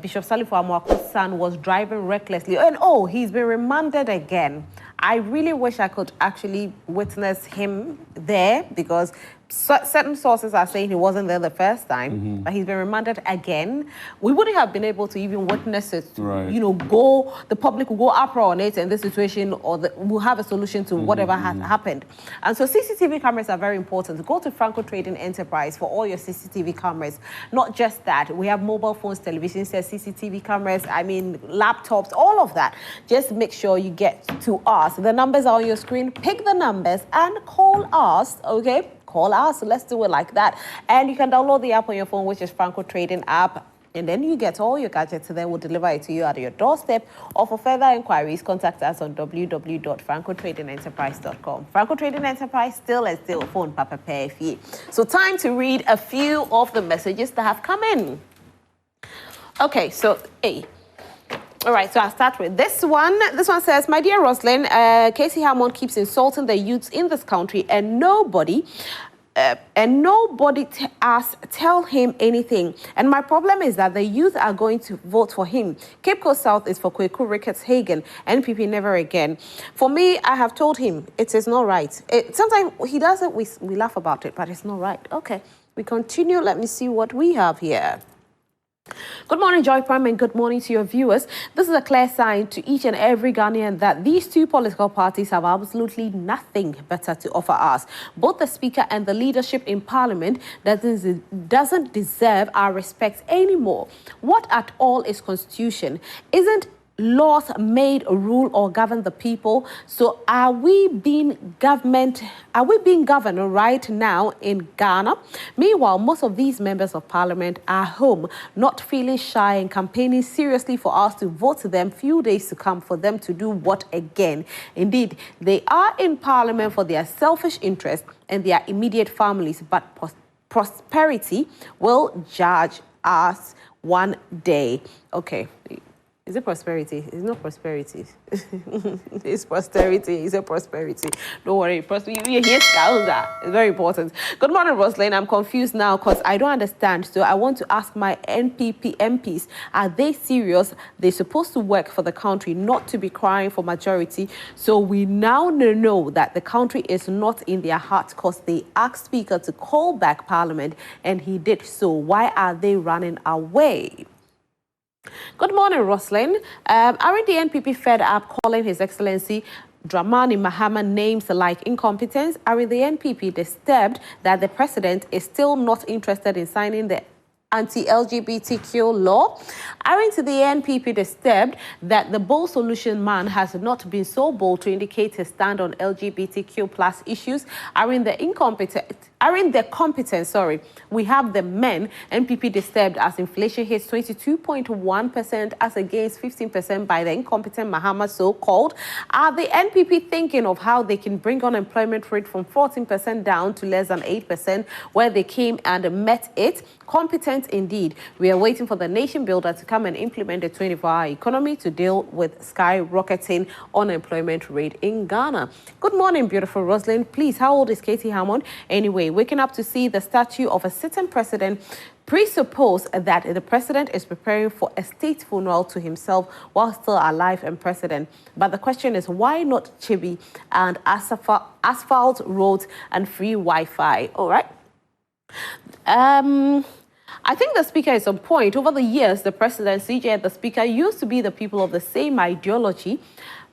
Bishop Salifo Amwako's son was driving recklessly, and he's been remanded again. I really wish I could actually witness him there, because certain sources are saying he wasn't there the first time, but he's been remanded again. We wouldn't have been able to even witness it. Right. You know, the public will go uproar on it in this situation, or we'll have a solution to whatever has happened. And so CCTV cameras are very important. Go to Franco Trading Enterprise for all your CCTV cameras. Not just that, we have mobile phones, television sets, CCTV cameras, laptops, all of that. Just make sure you get to us. The numbers are on your screen. Pick the numbers and call us, okay? Call us. Let's do it like that. And you can download the app on your phone, which is Franco Trading app. And then you get all your gadgets, and then we'll deliver it to you at your doorstep. Or for further inquiries, contact us on www.francotradingenterprise.com. Franco Trading Enterprise, still phone papa pay fee. So time to read a few of the messages that have come in. Okay, so all right, so I'll start with this one. This one says, my dear Roslyn, Casey Hammond keeps insulting the youths in this country, and nobody tell him anything. And my problem is that the youth are going to vote for him. Cape Coast South is for Kweku Ricketts Hagen, NPP never again. For me, I have told him it is not right. Sometimes he does it, we laugh about it, but it's not right. Okay, we continue. Let me see what we have here. Good morning, Joy Prime, and good morning to your viewers. This is a clear sign to each and every Ghanaian that these two political parties have absolutely nothing better to offer us. Both the Speaker and the leadership in Parliament doesn't deserve our respect anymore. What at all is Constitution? Isn't laws made rule or govern the people? So are we being governed right now in Ghana? Meanwhile, most of these members of Parliament are home, not feeling shy and campaigning seriously for us to vote them few days to come for them to do what again? Indeed, they are in Parliament for their selfish interests and their immediate families, but prosperity will judge us one day. Okay. Is it prosperity? It's not prosperity. It's posterity. It's a prosperity. Don't worry. Prosperity. It's very important. Good morning, Roslyn. I'm confused now because I don't understand. So I want to ask my NPP MPs, are they serious? They're supposed to work for the country, not to be crying for majority. So we now know that the country is not in their heart because they asked Speaker to call back Parliament and he did so. Why are they running away? Good morning, Roslyn. Aren't the NPP fed up calling His Excellency Dramani Mahama names like incompetence? Aren't the NPP disturbed that the president is still not interested in signing the anti-LGBTQ law? Aren't the NPP disturbed that the bold solution man has not been so bold to indicate his stand on LGBTQ plus issues? Aren't the competent, we have the men, NPP disturbed as inflation hits 22.1% as against 15% by the incompetent Mahama so-called? Are the NPP thinking of how they can bring unemployment rate from 14% down to less than 8% where they came and met it? Competent indeed. We are waiting for the nation builder to come and implement the 24-hour economy to deal with skyrocketing unemployment rate in Ghana. Good morning, beautiful Roslyn. Please, how old is Katie Hammond? Anyway, waking up to see the statue of a sitting president presuppose that the president is preparing for a state funeral to himself while still alive and president. But the question is, why not Chibi and asphalt roads and free Wi-Fi? All right. I think the speaker is on point. Over the years, the president, CJ, and the speaker used to be the people of the same ideology.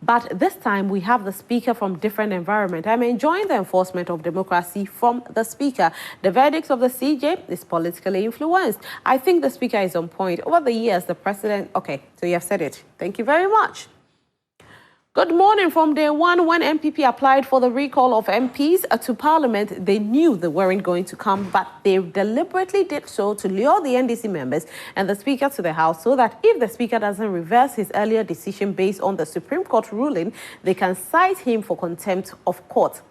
But this time, we have the speaker from different environment. I'm enjoying the enforcement of democracy from the speaker. The verdicts of the CJ is politically influenced. I think the speaker is on point. Over the years, the president... Okay, so you have said it. Thank you very much. Good morning. From day one, when MPP applied for the recall of MPs to Parliament, they knew they weren't going to come, but they deliberately did so to lure the NDC members and the Speaker to the House so that if the Speaker doesn't reverse his earlier decision based on the Supreme Court ruling, they can cite him for contempt of court.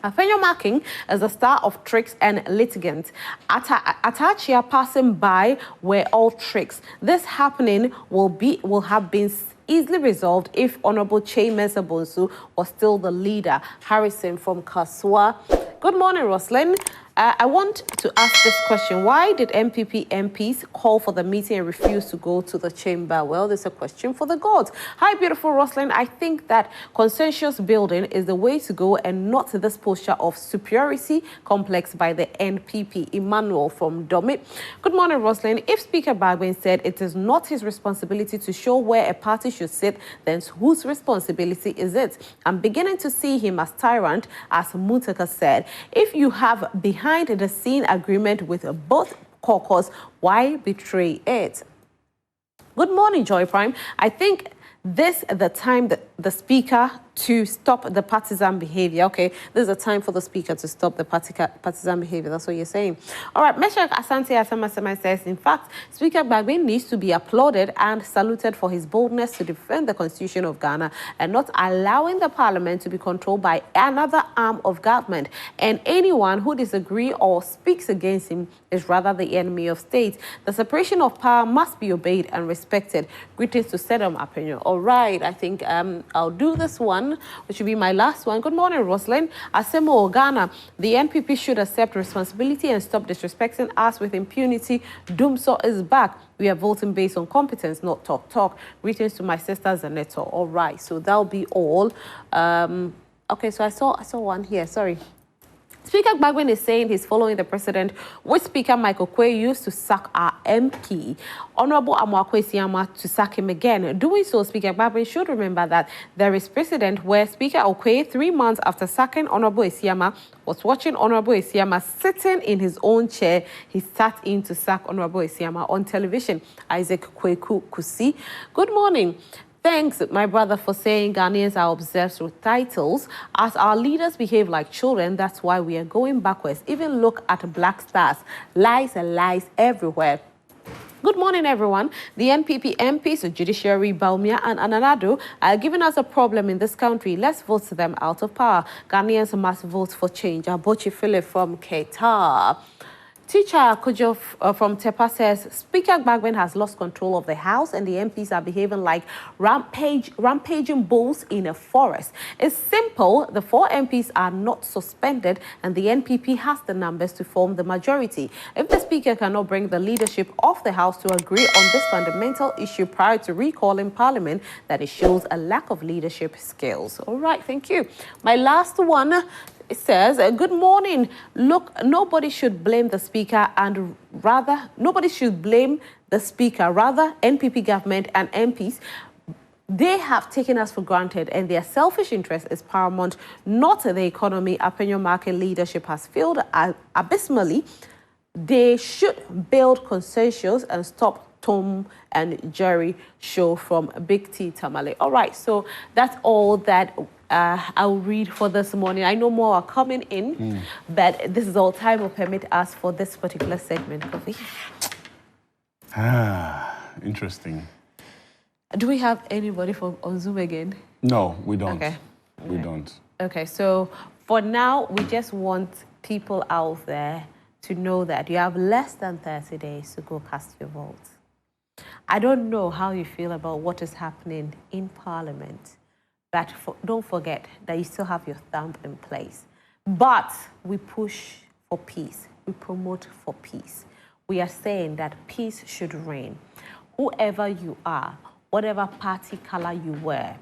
Afenyo Marking is the star of tricks and litigants. Atachia passing by were all tricks. This happening will have been easily resolved if Honorable Mensah Bonsu was still the leader. Harrison from Kaswa. Good morning, Roslyn. I want to ask this question. Why did MPP MPs call for the meeting and refuse to go to the chamber? Well, there's a question for the gods. Hi, beautiful Roslyn. I think that consensus building is the way to go and not this posture of superiority complex by the NPP. Emmanuel from Domit. Good morning, Roslyn. If Speaker Bagwin said it is not his responsibility to show where a party should sit, then whose responsibility is it? I'm beginning to see him as tyrant, as Mutaka said. If you have behind the scene agreement with both caucus, why betray it? Good morning, Joy Prime. I think this is the time that the Speaker to stop the partisan behavior. Okay, this is a time for the Speaker to stop the partisan behavior. That's what you're saying. All right, Meshach Asante Asamasama says, in fact, Speaker Bagwin needs to be applauded and saluted for his boldness to defend the Constitution of Ghana and not allowing the Parliament to be controlled by another arm of government. And anyone who disagrees or speaks against him is rather the enemy of state. The separation of power must be obeyed and respected. Greetings to Sedom Apenyo. All right, I think I'll do this one, which will be my last one. Good morning, Roslyn. Asemo Ghana, the NPP should accept responsibility and stop disrespecting us with impunity. Doomso is back. We are voting based on competence, not talk. Greetings to my sisters and Neto. All right, so that'll be all. Okay, so I saw one here. Sorry. Speaker Bagwin is saying he's following the precedent which Speaker Michael Quay used to sack our MP, Honorable Amoakwe Siama, to sack him again. Doing so, Speaker Bagwin should remember that there is precedent where Speaker Okwe, 3 months after sacking Honorable Isiama, was watching Honorable Isiama sitting in his own chair. He sat in to sack Honorable Isiama on television. Isaac Kweku Kusi. Good morning. Thanks, my brother, for saying Ghanaians are obsessed with titles. As our leaders behave like children, that's why we are going backwards. Even look at Black Stars. Lies and lies everywhere. Good morning, everyone. The NPP MPs, the Judiciary, Baumia and Ananado are giving us a problem in this country. Let's vote them out of power. Ghanaians must vote for change. Abochi Philip from Qatar. Teacher Kujo from Tepa says, Speaker Bagwin has lost control of the House and the MPs are behaving like rampaging bulls in a forest. It's simple. The 4 MPs are not suspended and the NPP has the numbers to form the majority. If the Speaker cannot bring the leadership of the House to agree on this fundamental issue prior to recalling Parliament, that it shows a lack of leadership skills. All right, thank you. My last one. It says, good morning. Look, nobody should blame the Speaker and rather, nobody should blame the Speaker. Rather, NPP government and MPs, they have taken us for granted and their selfish interest is paramount, not the economy. Opinion market leadership has failed abysmally. They should build consensus and stop Tom and Jerry show from Big T Tamale. All right, so that's all that I'll read for this morning. I know more are coming in, but this is all time will permit us for this particular segment. Interesting. Do we have anybody on Zoom again? No, we don't. Okay. We don't. Okay, so for now, we just want people out there to know that you have less than 30 days to go cast your vote. I don't know how you feel about what is happening in Parliament, but don't forget that you still have your thumb in place. But we push for peace. We promote for peace. We are saying that peace should reign. Whoever you are, whatever party color you wear,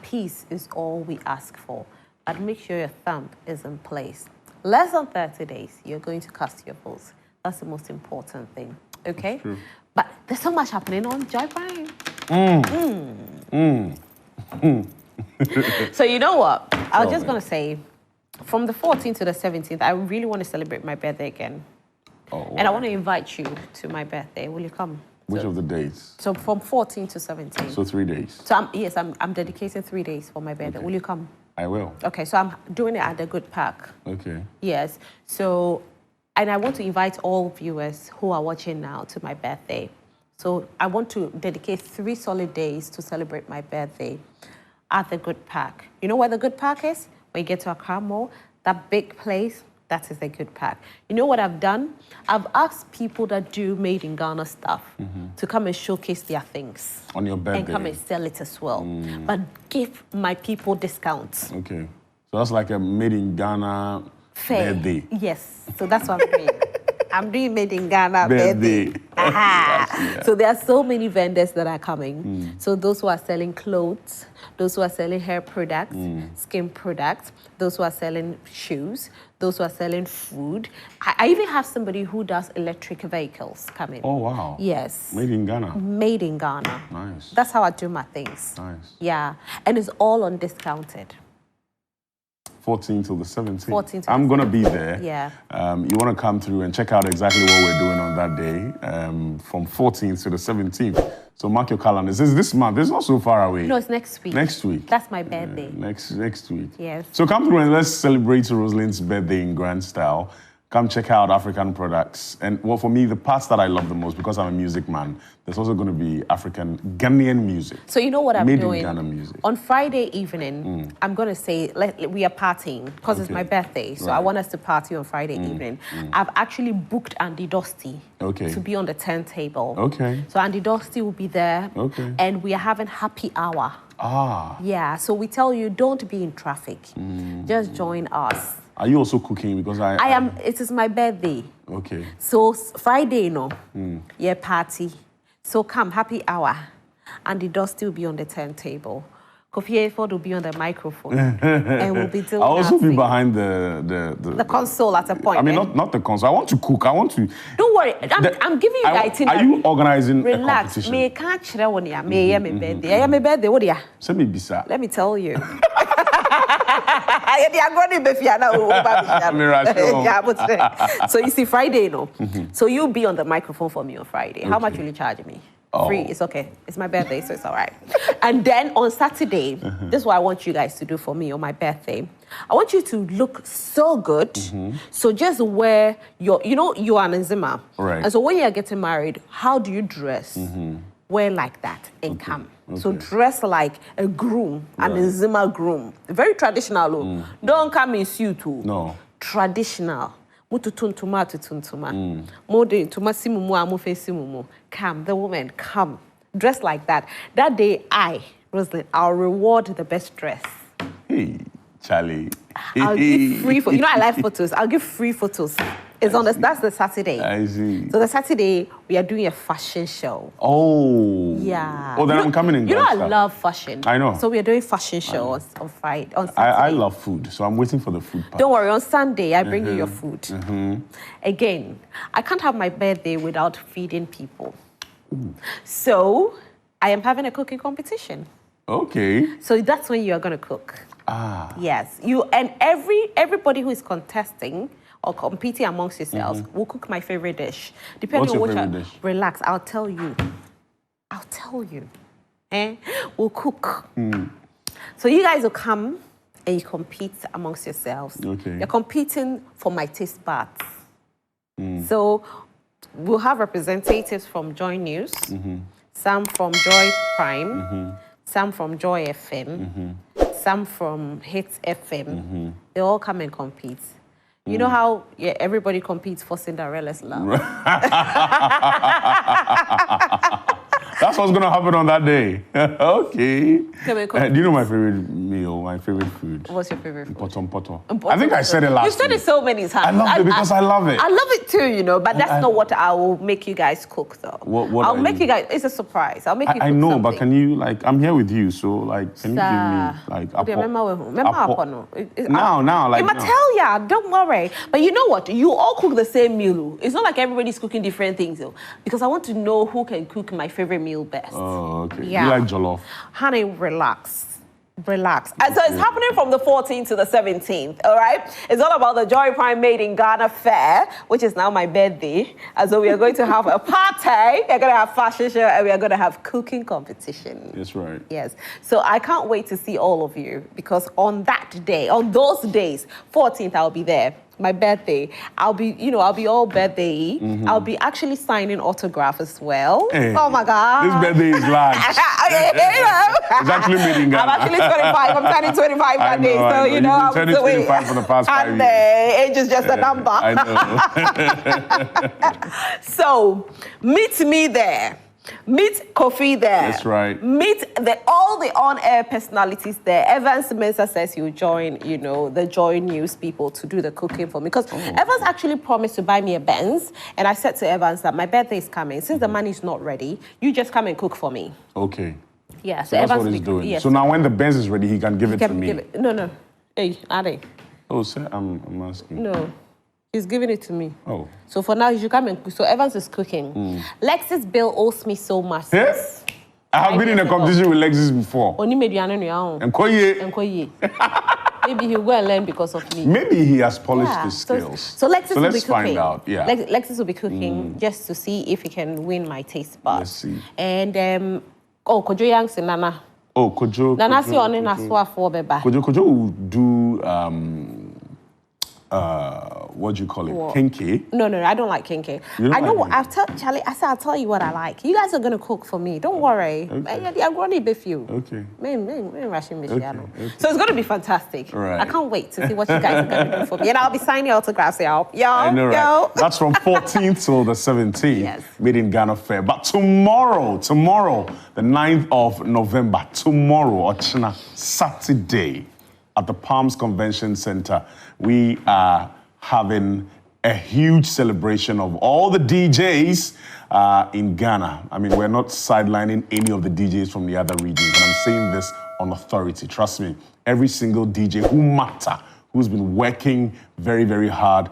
peace is all we ask for. But make sure your thumb is in place. Less than 30 days, you're going to cast your votes. That's the most important thing, okay? True. But there's so much happening on Joy Prime. So you know what? I was just going to say, from the 14th to the 17th, I really want to celebrate my birthday again. Oh, wow. And I want to invite you to my birthday. Will you come? Which of the dates? So from 14 to 17. So 3 days. So I'm dedicating 3 days for my birthday. Okay. Will you come? I will. Okay, so I'm doing it at the Good Park. Okay. Yes. So, and I want to invite all viewers who are watching now to my birthday. So I want to dedicate 3 solid days to celebrate my birthday at the Good Park. You know where the Good Park is? When you get to Accra Mall, that big place, that is the Good Park. You know what I've done? I've asked people that do made in Ghana stuff to come and showcase their things. On your birthday? And come and sell it as well. But give my people discounts. Okay. So that's like a made in Ghana birthday. Yes. So that's what I'm doing. I'm doing made in Ghana birthday. Yeah. So there are so many vendors that are coming. So those who are selling clothes, those who are selling hair products, skin products, those who are selling shoes, those who are selling food. I even have somebody who does electric vehicles coming. Oh, wow. Yes. Made in Ghana. Made in Ghana. Nice. That's how I do my things. Nice. Yeah. And it's all on discounted. 14 till the 17th. 14 till I'm the going to be there. Yeah. You want to come through and check out exactly what we're doing on that day from 14th to the 17th. So mark your calendars. It's this month. It's not so far away. No, it's next week. Next week. That's my birthday. Next week. Yes. So come through and let's celebrate Rosalind's birthday in grand style. Come check out African products. And well, for me, the parts that I love the most, because I'm a music man, there's also going to be African Ghanaian music. So you know what I'm made doing? in Ghana music. On Friday evening, I'm going to say we are partying because it's my birthday. So I want us to party on Friday evening. I've actually booked Andy Dusty to be on the turntable. Okay. So Andy Dusty will be there. Okay. And we are having happy hour. Ah. Yeah. So we tell you, don't be in traffic. Just join us. Are you also cooking? Because I am. It is my birthday. Okay. So Friday, yeah, party. So come, happy hour. And the Dusty will be on the turntable. Kofi Eford will be on the microphone. And we'll be doing I'll also be behind the console at a point. I mean, not the console. I want to cook. I want to... Don't worry. I'm giving you the itinerary. Are you organizing a Relax. competition? Me can't share one ya. Me my birthday. My birthday. What ya? Send me bisa. Let me tell you. So you see, Friday, So you'll be on the microphone for me on Friday. How much will you charge me? Free. It's okay. It's my birthday, so it's all right. And then on Saturday, this is what I want you guys to do for me on my birthday. I want you to look so good. So just wear you are an Nzima. Right. And so when you're getting married, how do you dress? Wear like that and come. So dress like a groom, an Nzima groom. Very traditional. Don't come in suit. No. Traditional. Come, the woman, come. Dress like that. That day, Rosalind, I'll reward the best dress. Hey, Charlie. I'll give free photos. You know I like photos. I'll give free photos. That's the Saturday. I see. So the Saturday, we are doing a fashion show. Oh. Yeah. Oh, then I'm coming in. You know I love fashion. I know. So we are doing fashion shows on Friday, on Saturday. I love food, so I'm waiting for the food part. Don't worry, on Sunday, I bring you your food. Again, I can't have my birthday without feeding people. So I am having a cooking competition. Okay. So that's when you are going to cook. Ah. Yes. You and everybody who is contesting or competing amongst yourselves will cook my favorite dish. Depending What's on your which favorite dish? Relax, I'll tell you. We'll cook. So you guys will come and you compete amongst yourselves. Okay. You're competing for my taste buds. So we'll have representatives from Joy News, some from Joy Prime, some from Joy FM, some from Hits FM. They all come and compete. You know how everybody competes for Cinderella's love? That's what's going to happen on that day. Okay. Do you know my favorite meal, my favorite food? What's your favorite food? Potom. I think I said it last You said week. it so many times. I love it because I love it. I love it too, but that's not what I will make you guys cook, though. What I'll make you guys, it's a surprise. I'll make you cook I know, something. but can you, I'm here with you, so, can you give me, tell ya, don't worry. But you know what? You all cook the same meal. It's not like everybody's cooking different things, though. Because I want to know who can cook my favorite meal best. Oh, okay. Yeah. You like jollof? Honey, relax. Relax. And so it's happening from the 14th to the 17th, all right? It's all about the Joy Prime Made in Ghana Fair, which is now my birthday. And so we are going to have a party, we're going to have fashion show, and we are going to have cooking competition. That's right. Yes. So I can't wait to see all of you, because on that day, on those days, 14th, I'll be there. My birthday, I'll be all birthday. I'll be actually signing autograph as well. Hey, oh my God. This birthday is large. It's actually made in Ghana. I'm actually 25. I'm turning 25 that day. So, You've been turning 25 for the past 5 years. Age is just a number. I know. So, meet me there. Meet Kofi there. That's right. Meet all the on-air personalities there. Evans Mensah says he'll join, the Joy News people to do the cooking for me. Because Evans actually promised to buy me a Benz. And I said to Evans that my birthday is coming. Since the money is not ready, you just come and cook for me. Okay. Yeah, so that's what he's doing. Yes. So now when the Benz is ready, he can give it to me. No. Hey, Ade. Oh, sir, I'm asking. No. He's giving it to me. Oh. So for now, you should come and cook. So Evans is cooking. Lexis Bill owes me so much. Yes? I have been in a competition with Lexis before. Only made you Maybe he'll go and learn because of me. Maybe he has polished his skills. So Lexis will be cooking. Let's find out. Yeah. Lexis will be cooking just to see if he can win my taste bud. Let's see. And Kojo Yang Nana. Oh, Kojo. Nana si on Naswa for beba. Kojo will do what do you call it? What? Kenke? No, I don't like kenke. I know what Charlie. I'll tell you what I like. You guys are gonna cook for me. Don't worry. Okay. I'm gonna be few. Okay. So it's gonna be fantastic. Right. I can't wait to see what you guys are gonna do for me. And I'll be signing autographs, y'all. I know, right? That's from 14th till the 17th. Yes. Made in Ghana Fair. But tomorrow, the 9th of November, Ochina, Saturday, at the Palms Convention Center, we are having a huge celebration of all the DJs in Ghana. I mean, we're not sidelining any of the DJs from the other regions, and I'm saying this on authority. Trust me, every single DJ who matter, who's been working very, very hard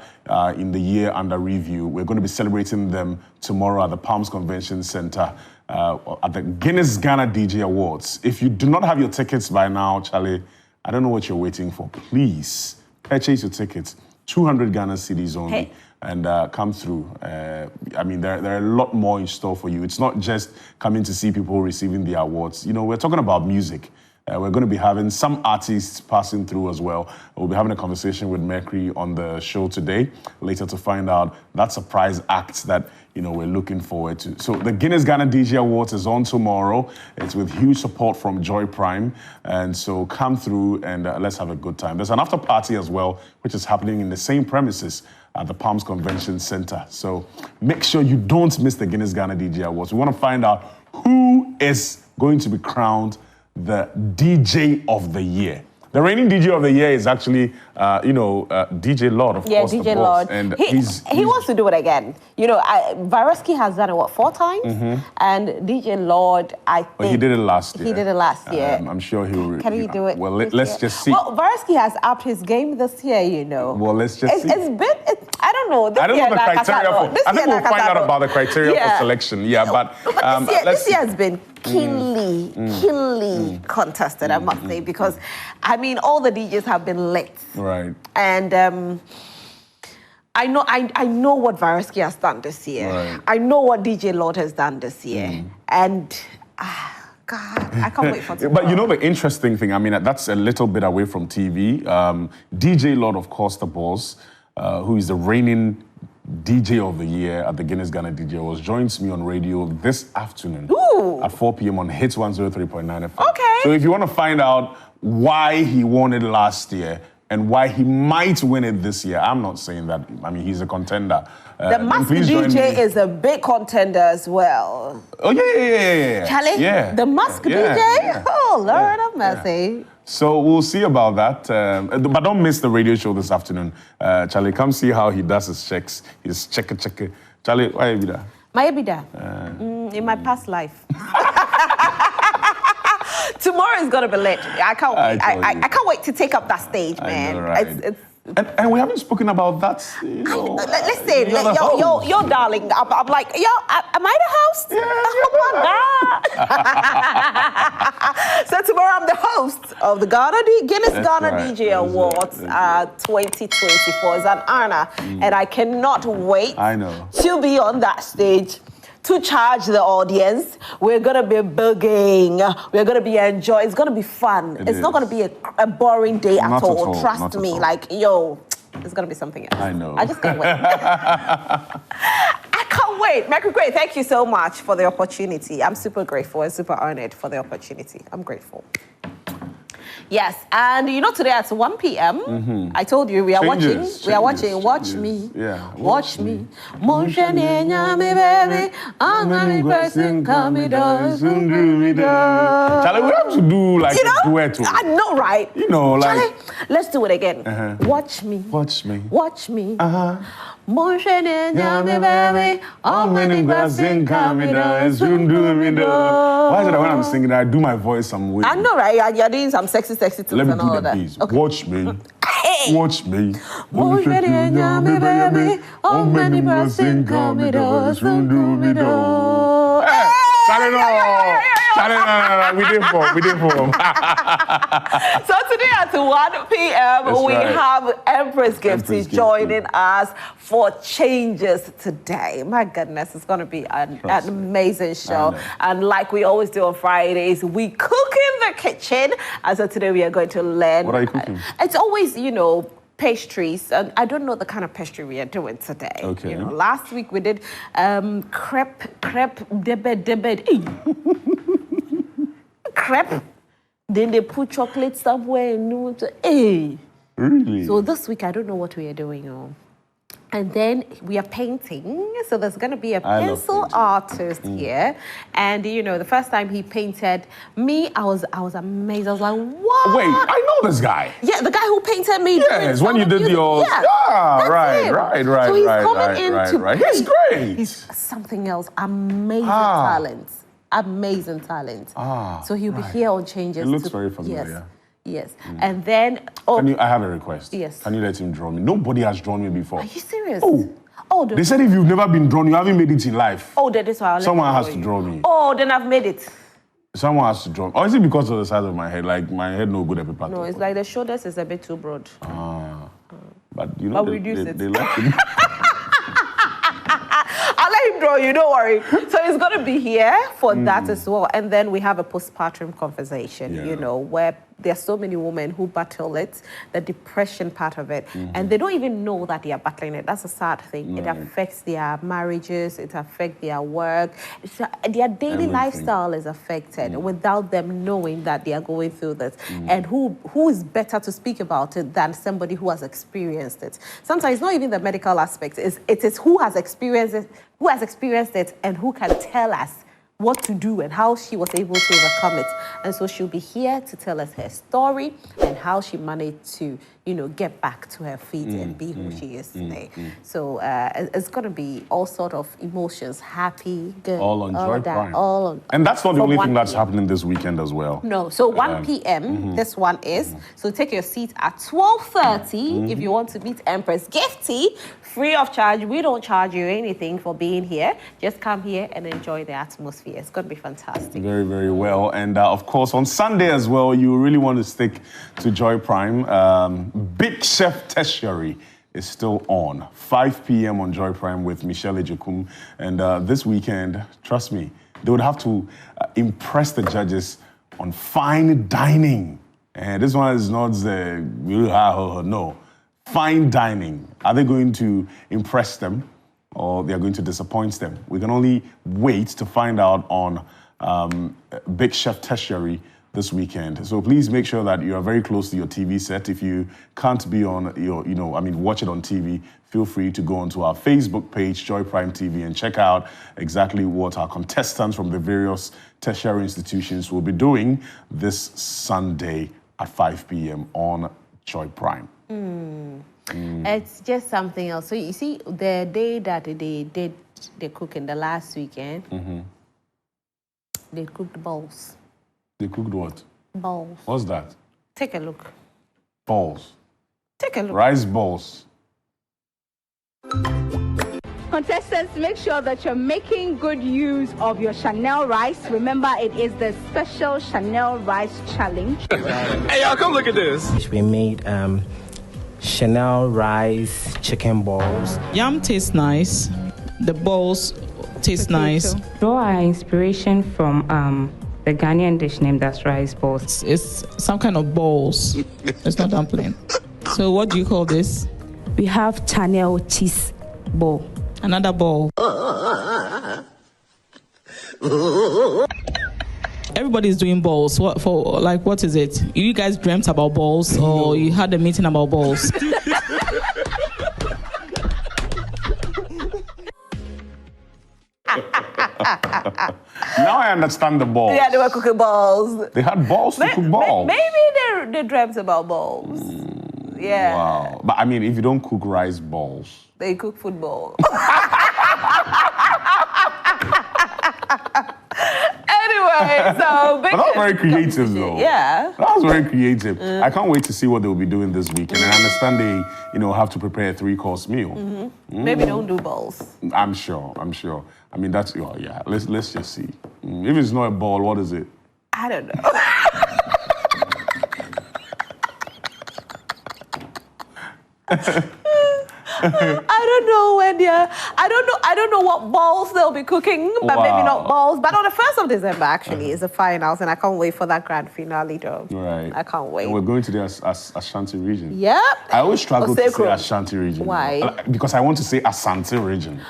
in the year under review, we're going to be celebrating them tomorrow at the Palms Convention Center at the Guinness Ghana DJ Awards. If you do not have your tickets by now, Charlie, I don't know what you're waiting for. Please purchase your tickets. 200 Ghana cedis only, and come through. I mean, there are a lot more in store for you. It's not just coming to see people receiving the awards. We're talking about music. We're going to be having some artists passing through as well. We'll be having a conversation with Mercury on the show today, later to find out that surprise act that we're looking forward to. So the Guinness Ghana DJ Awards is on tomorrow. It's with huge support from Joy Prime. And so come through and let's have a good time. There's an after party as well, which is happening in the same premises at the Palms Convention Center. So make sure you don't miss the Guinness Ghana DJ Awards. We want to find out who is going to be crowned the DJ of the Year. The reigning DJ of the year is actually, DJ Lord, of course. Yeah, DJ Lord. And he wants to do it again. Vareski has done it, 4 times? Mm-hmm. And DJ Lord, I think... he did it last year. He did it last year. I'm sure he'll... Can he do it? Well, let's just see. Well, Vareski has upped his game this year, Well, let's just see. I don't know. I don't know the criteria I think we'll find out about the criteria for selection. Yeah, but this year has been keenly contested, I must say, because, all the DJs have been lit. Right. And I know what Vareski has done this year. Right. I know what DJ Lord has done this year. And... God, I can't wait for tomorrow. But the interesting thing, that's a little bit away from TV. DJ Lord, of course, the boss, who is the reigning DJ of the year at the Guinness Ghana DJ Awards, joins me on radio this afternoon at 4 p.m. on Hits 103.9 FM. Okay. So if you want to find out why he won it last year and why he might win it this year, I'm not saying that. He's a contender. The Mask DJ is a big contender as well. Oh, yeah. Charlie? Yeah. The Mask DJ? Yeah. Oh, Lord of mercy. Yeah. So we'll see about that. But don't miss the radio show this afternoon. Charlie, come see how he does his checks. His checker. Charlie, why you there? My Abida. In my past life. Tomorrow is gonna be lit. I can't wait. I can't wait to take up that stage, man. I know, right? And we haven't spoken about that. Listen, yo, darling. I'm like, am I the host? Yeah, oh my God. So tomorrow I'm the host. of the Guinness Ghana DJ Awards 2024. It's an honor, and I cannot wait to be on that stage to charge the audience. We're gonna be bugging. We're gonna be enjoying. It's gonna be fun. It's not gonna be a boring day at all. Trust me. Like, yo, it's gonna be something else. I know. I just can't wait. I can't wait. Michael Gray, thank you so much for the opportunity. I'm super grateful and super honored for the opportunity. I'm grateful. Yes, and you know today at 1 p.m. I told you we are watching. Watch me. Yeah. Watch me. Motion in me, baby. I'm gonna person coming down. Charlie, we have to do like a duet. I know, right? You know, like. Charlie, let's do it again. Watch me. Watch me. Watch me. Motion in me, baby. I'm gonna person coming down. Why is it that when I'm singing, I do my voice some way? I know, right? You're doing some sexy tunes Let me and do all that, that. please. Okay. Watch me. Watch me. Motion in me, baby. I'm gonna person coming down. We did form. So today at 1 p.m. we have Empress Gifty joining us for Changes today. My goodness, it's going to be an amazing show. And like we always do on Fridays, we cook in the kitchen. And so today we are going to learn. What are you cooking? It's always, pastries, and I don't know the kind of pastry we are doing today. Okay. Last week we did crepe, debed. Crepe. Then they put chocolate somewhere and Really? So this week I don't know what we are doing. And then we are painting. So there's going to be a pencil artist here. And, the first time he painted me, I was amazed. I was like, what? Wait, I know this guy. Yeah, the guy who painted me. Yes, when you did yours. Yeah, right. So he's coming in to paint. He's great. He's something else. Amazing talent. Amazing talent. So he'll be here on Changes. It looks very familiar. Yes. And then... I have a request. Yes. Can you let him draw me? Nobody has drawn me before. Are you serious? They said if you've never been drawn, you haven't made it in life. That is why Someone has to draw me. Then I've made it. Someone has to draw. Or is it because of the size of my head? Like, my head no good at paper. No, it's like the shoulders is a bit too broad. But, I'll reduce it. They like it. I'll let him draw you, don't worry. So he's going to be here for that as well. And then we have a postpartum conversation, where there's so many women who battle it, the depression part of it, and they don't even know that they are battling it. That's a sad thing. It affects their marriages, it affects their work, their daily lifestyle is affected without them knowing that they are going through this. And who is better to speak about it than somebody who has experienced it? Sometimes it's not even the medical aspect, it is who has experienced it and who can tell us what to do and how she was able to overcome it. And so she'll be here to tell us her story and how she managed to, get back to her feet and be who she is today. So it's going to be all sort of emotions, happy, good. All on Joy Prime. All on. And that's not the only thing that's happening this weekend as well. No, so 1 p.m. This one is. So take your seat at 12:30 if you want to meet Empress Gifty, free of charge. We don't charge you anything for being here. Just come here and enjoy the atmosphere. It's going to be fantastic. Very, very well. And of course, on Sunday as well, you really want to stick to Joy Prime. Big Chef Tertiary is still on. 5 p.m. on Joy Prime with Michelle Ejekum. And this weekend, trust me, they would have to impress the judges on fine dining. And this one is not no. Fine dining. Are they going to impress them or they are going to disappoint them? We can only wait to find out on Big Chef Tertiary this weekend. So please make sure that you are very close to your TV set. If you can't be on your, watch it on TV, feel free to go onto our Facebook page, Joy Prime TV, and check out exactly what our contestants from the various tertiary institutions will be doing this Sunday at 5 p.m. on Joy Prime. It's just something else. So you see, the day that they did the cooking the last weekend, they cooked balls. They cooked what? Balls. What's that? Take a look. Balls. Take a look. Rice balls. Contestants, make sure that you're making good use of your Chanel rice. Remember, it is the special Chanel rice challenge. Hey, y'all, come look at this. We made Chanel rice chicken balls. Yam tastes nice. The balls taste nice. Draw our inspiration from the Ghanaian dish named as rice balls. It's some kind of balls. It's not dumpling. So what do you call this? We have Chanel cheese ball. Another ball. Everybody's doing balls. What is it? You guys dreamt about balls, or you had a meeting about balls? Now I understand the balls. Yeah, they were cooking balls. They had balls to cook balls. Maybe they dreamt about balls. Yeah. Wow. But I mean, if you don't cook rice balls, they cook football. Anyway, so but that was very creative, though. Yeah, that was very creative. I can't wait to see what they will be doing this weekend. And I understand they, have to prepare a 3-course meal. Maybe don't do balls. I'm sure. I mean, that's yeah. Let's just see. If it's not a ball, what is it? I don't know. I don't know when I don't know what balls they'll be cooking, but maybe not balls. But on the 1st of December, actually, is the finals, and I can't wait for that grand finale, though. Right. I can't wait. And we're going to the Ashanti region. Yep. I always struggle to say Ashanti region. Why? Because I want to say Asante region.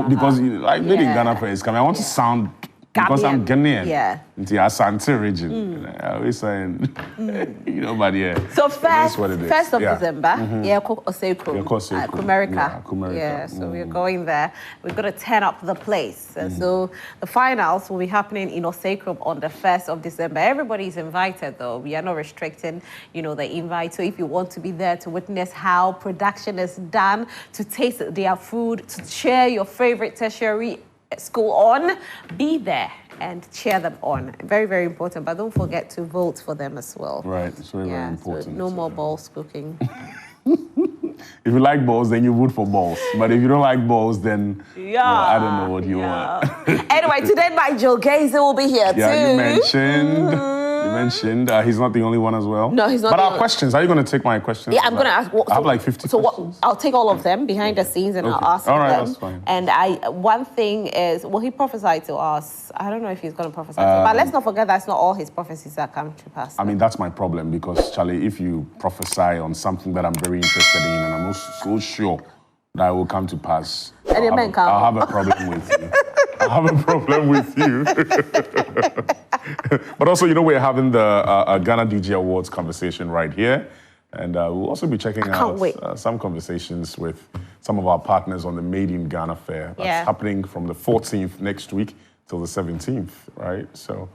Because maybe in Ghana first coming. I want to sound. Because I'm Ghanaian. Yeah. Into the Asante region. I always saying, but yeah. So first of December, Osekro. Kumerica. Yeah, so we're going there. We're going to turn up the place. So the finals will be happening in Osekro on the 1st of December. Everybody's invited, though. We are not restricting, the invite. So if you want to be there to witness how production is done, to taste their food, to cheer your favorite tertiary school on, be there and cheer them on. Very, very important. But don't forget to vote for them as well. Right, it's very, very important. So no more balls cooking. If you like balls, then you vote for balls. But if you don't like balls, then I don't know what you want. Anyway, today Nigel Gazer will be here too. Yeah, you mentioned he's not the only one as well. No, he's not. But our questions, are you going to take my questions? Yeah, I'm going to ask. I have like 50 questions. I'll take all of them behind the scenes and I'll ask them. All right, that's fine. And one thing is, he prophesied to us. I don't know if he's going to prophesy to us, but let's not forget that's not all his prophecies that come to pass. I mean, that's my problem because, Charlie, if you prophesy on something that I'm very interested in and I'm so sure that will come to pass, I'll have a problem with you. I'll have a problem with you. But also, we're having the Ghana DJ Awards conversation right here. And we'll also be checking out some conversations with some of our partners on the Made in Ghana Fair. That's happening from the 14th next week till the 17th, right? So...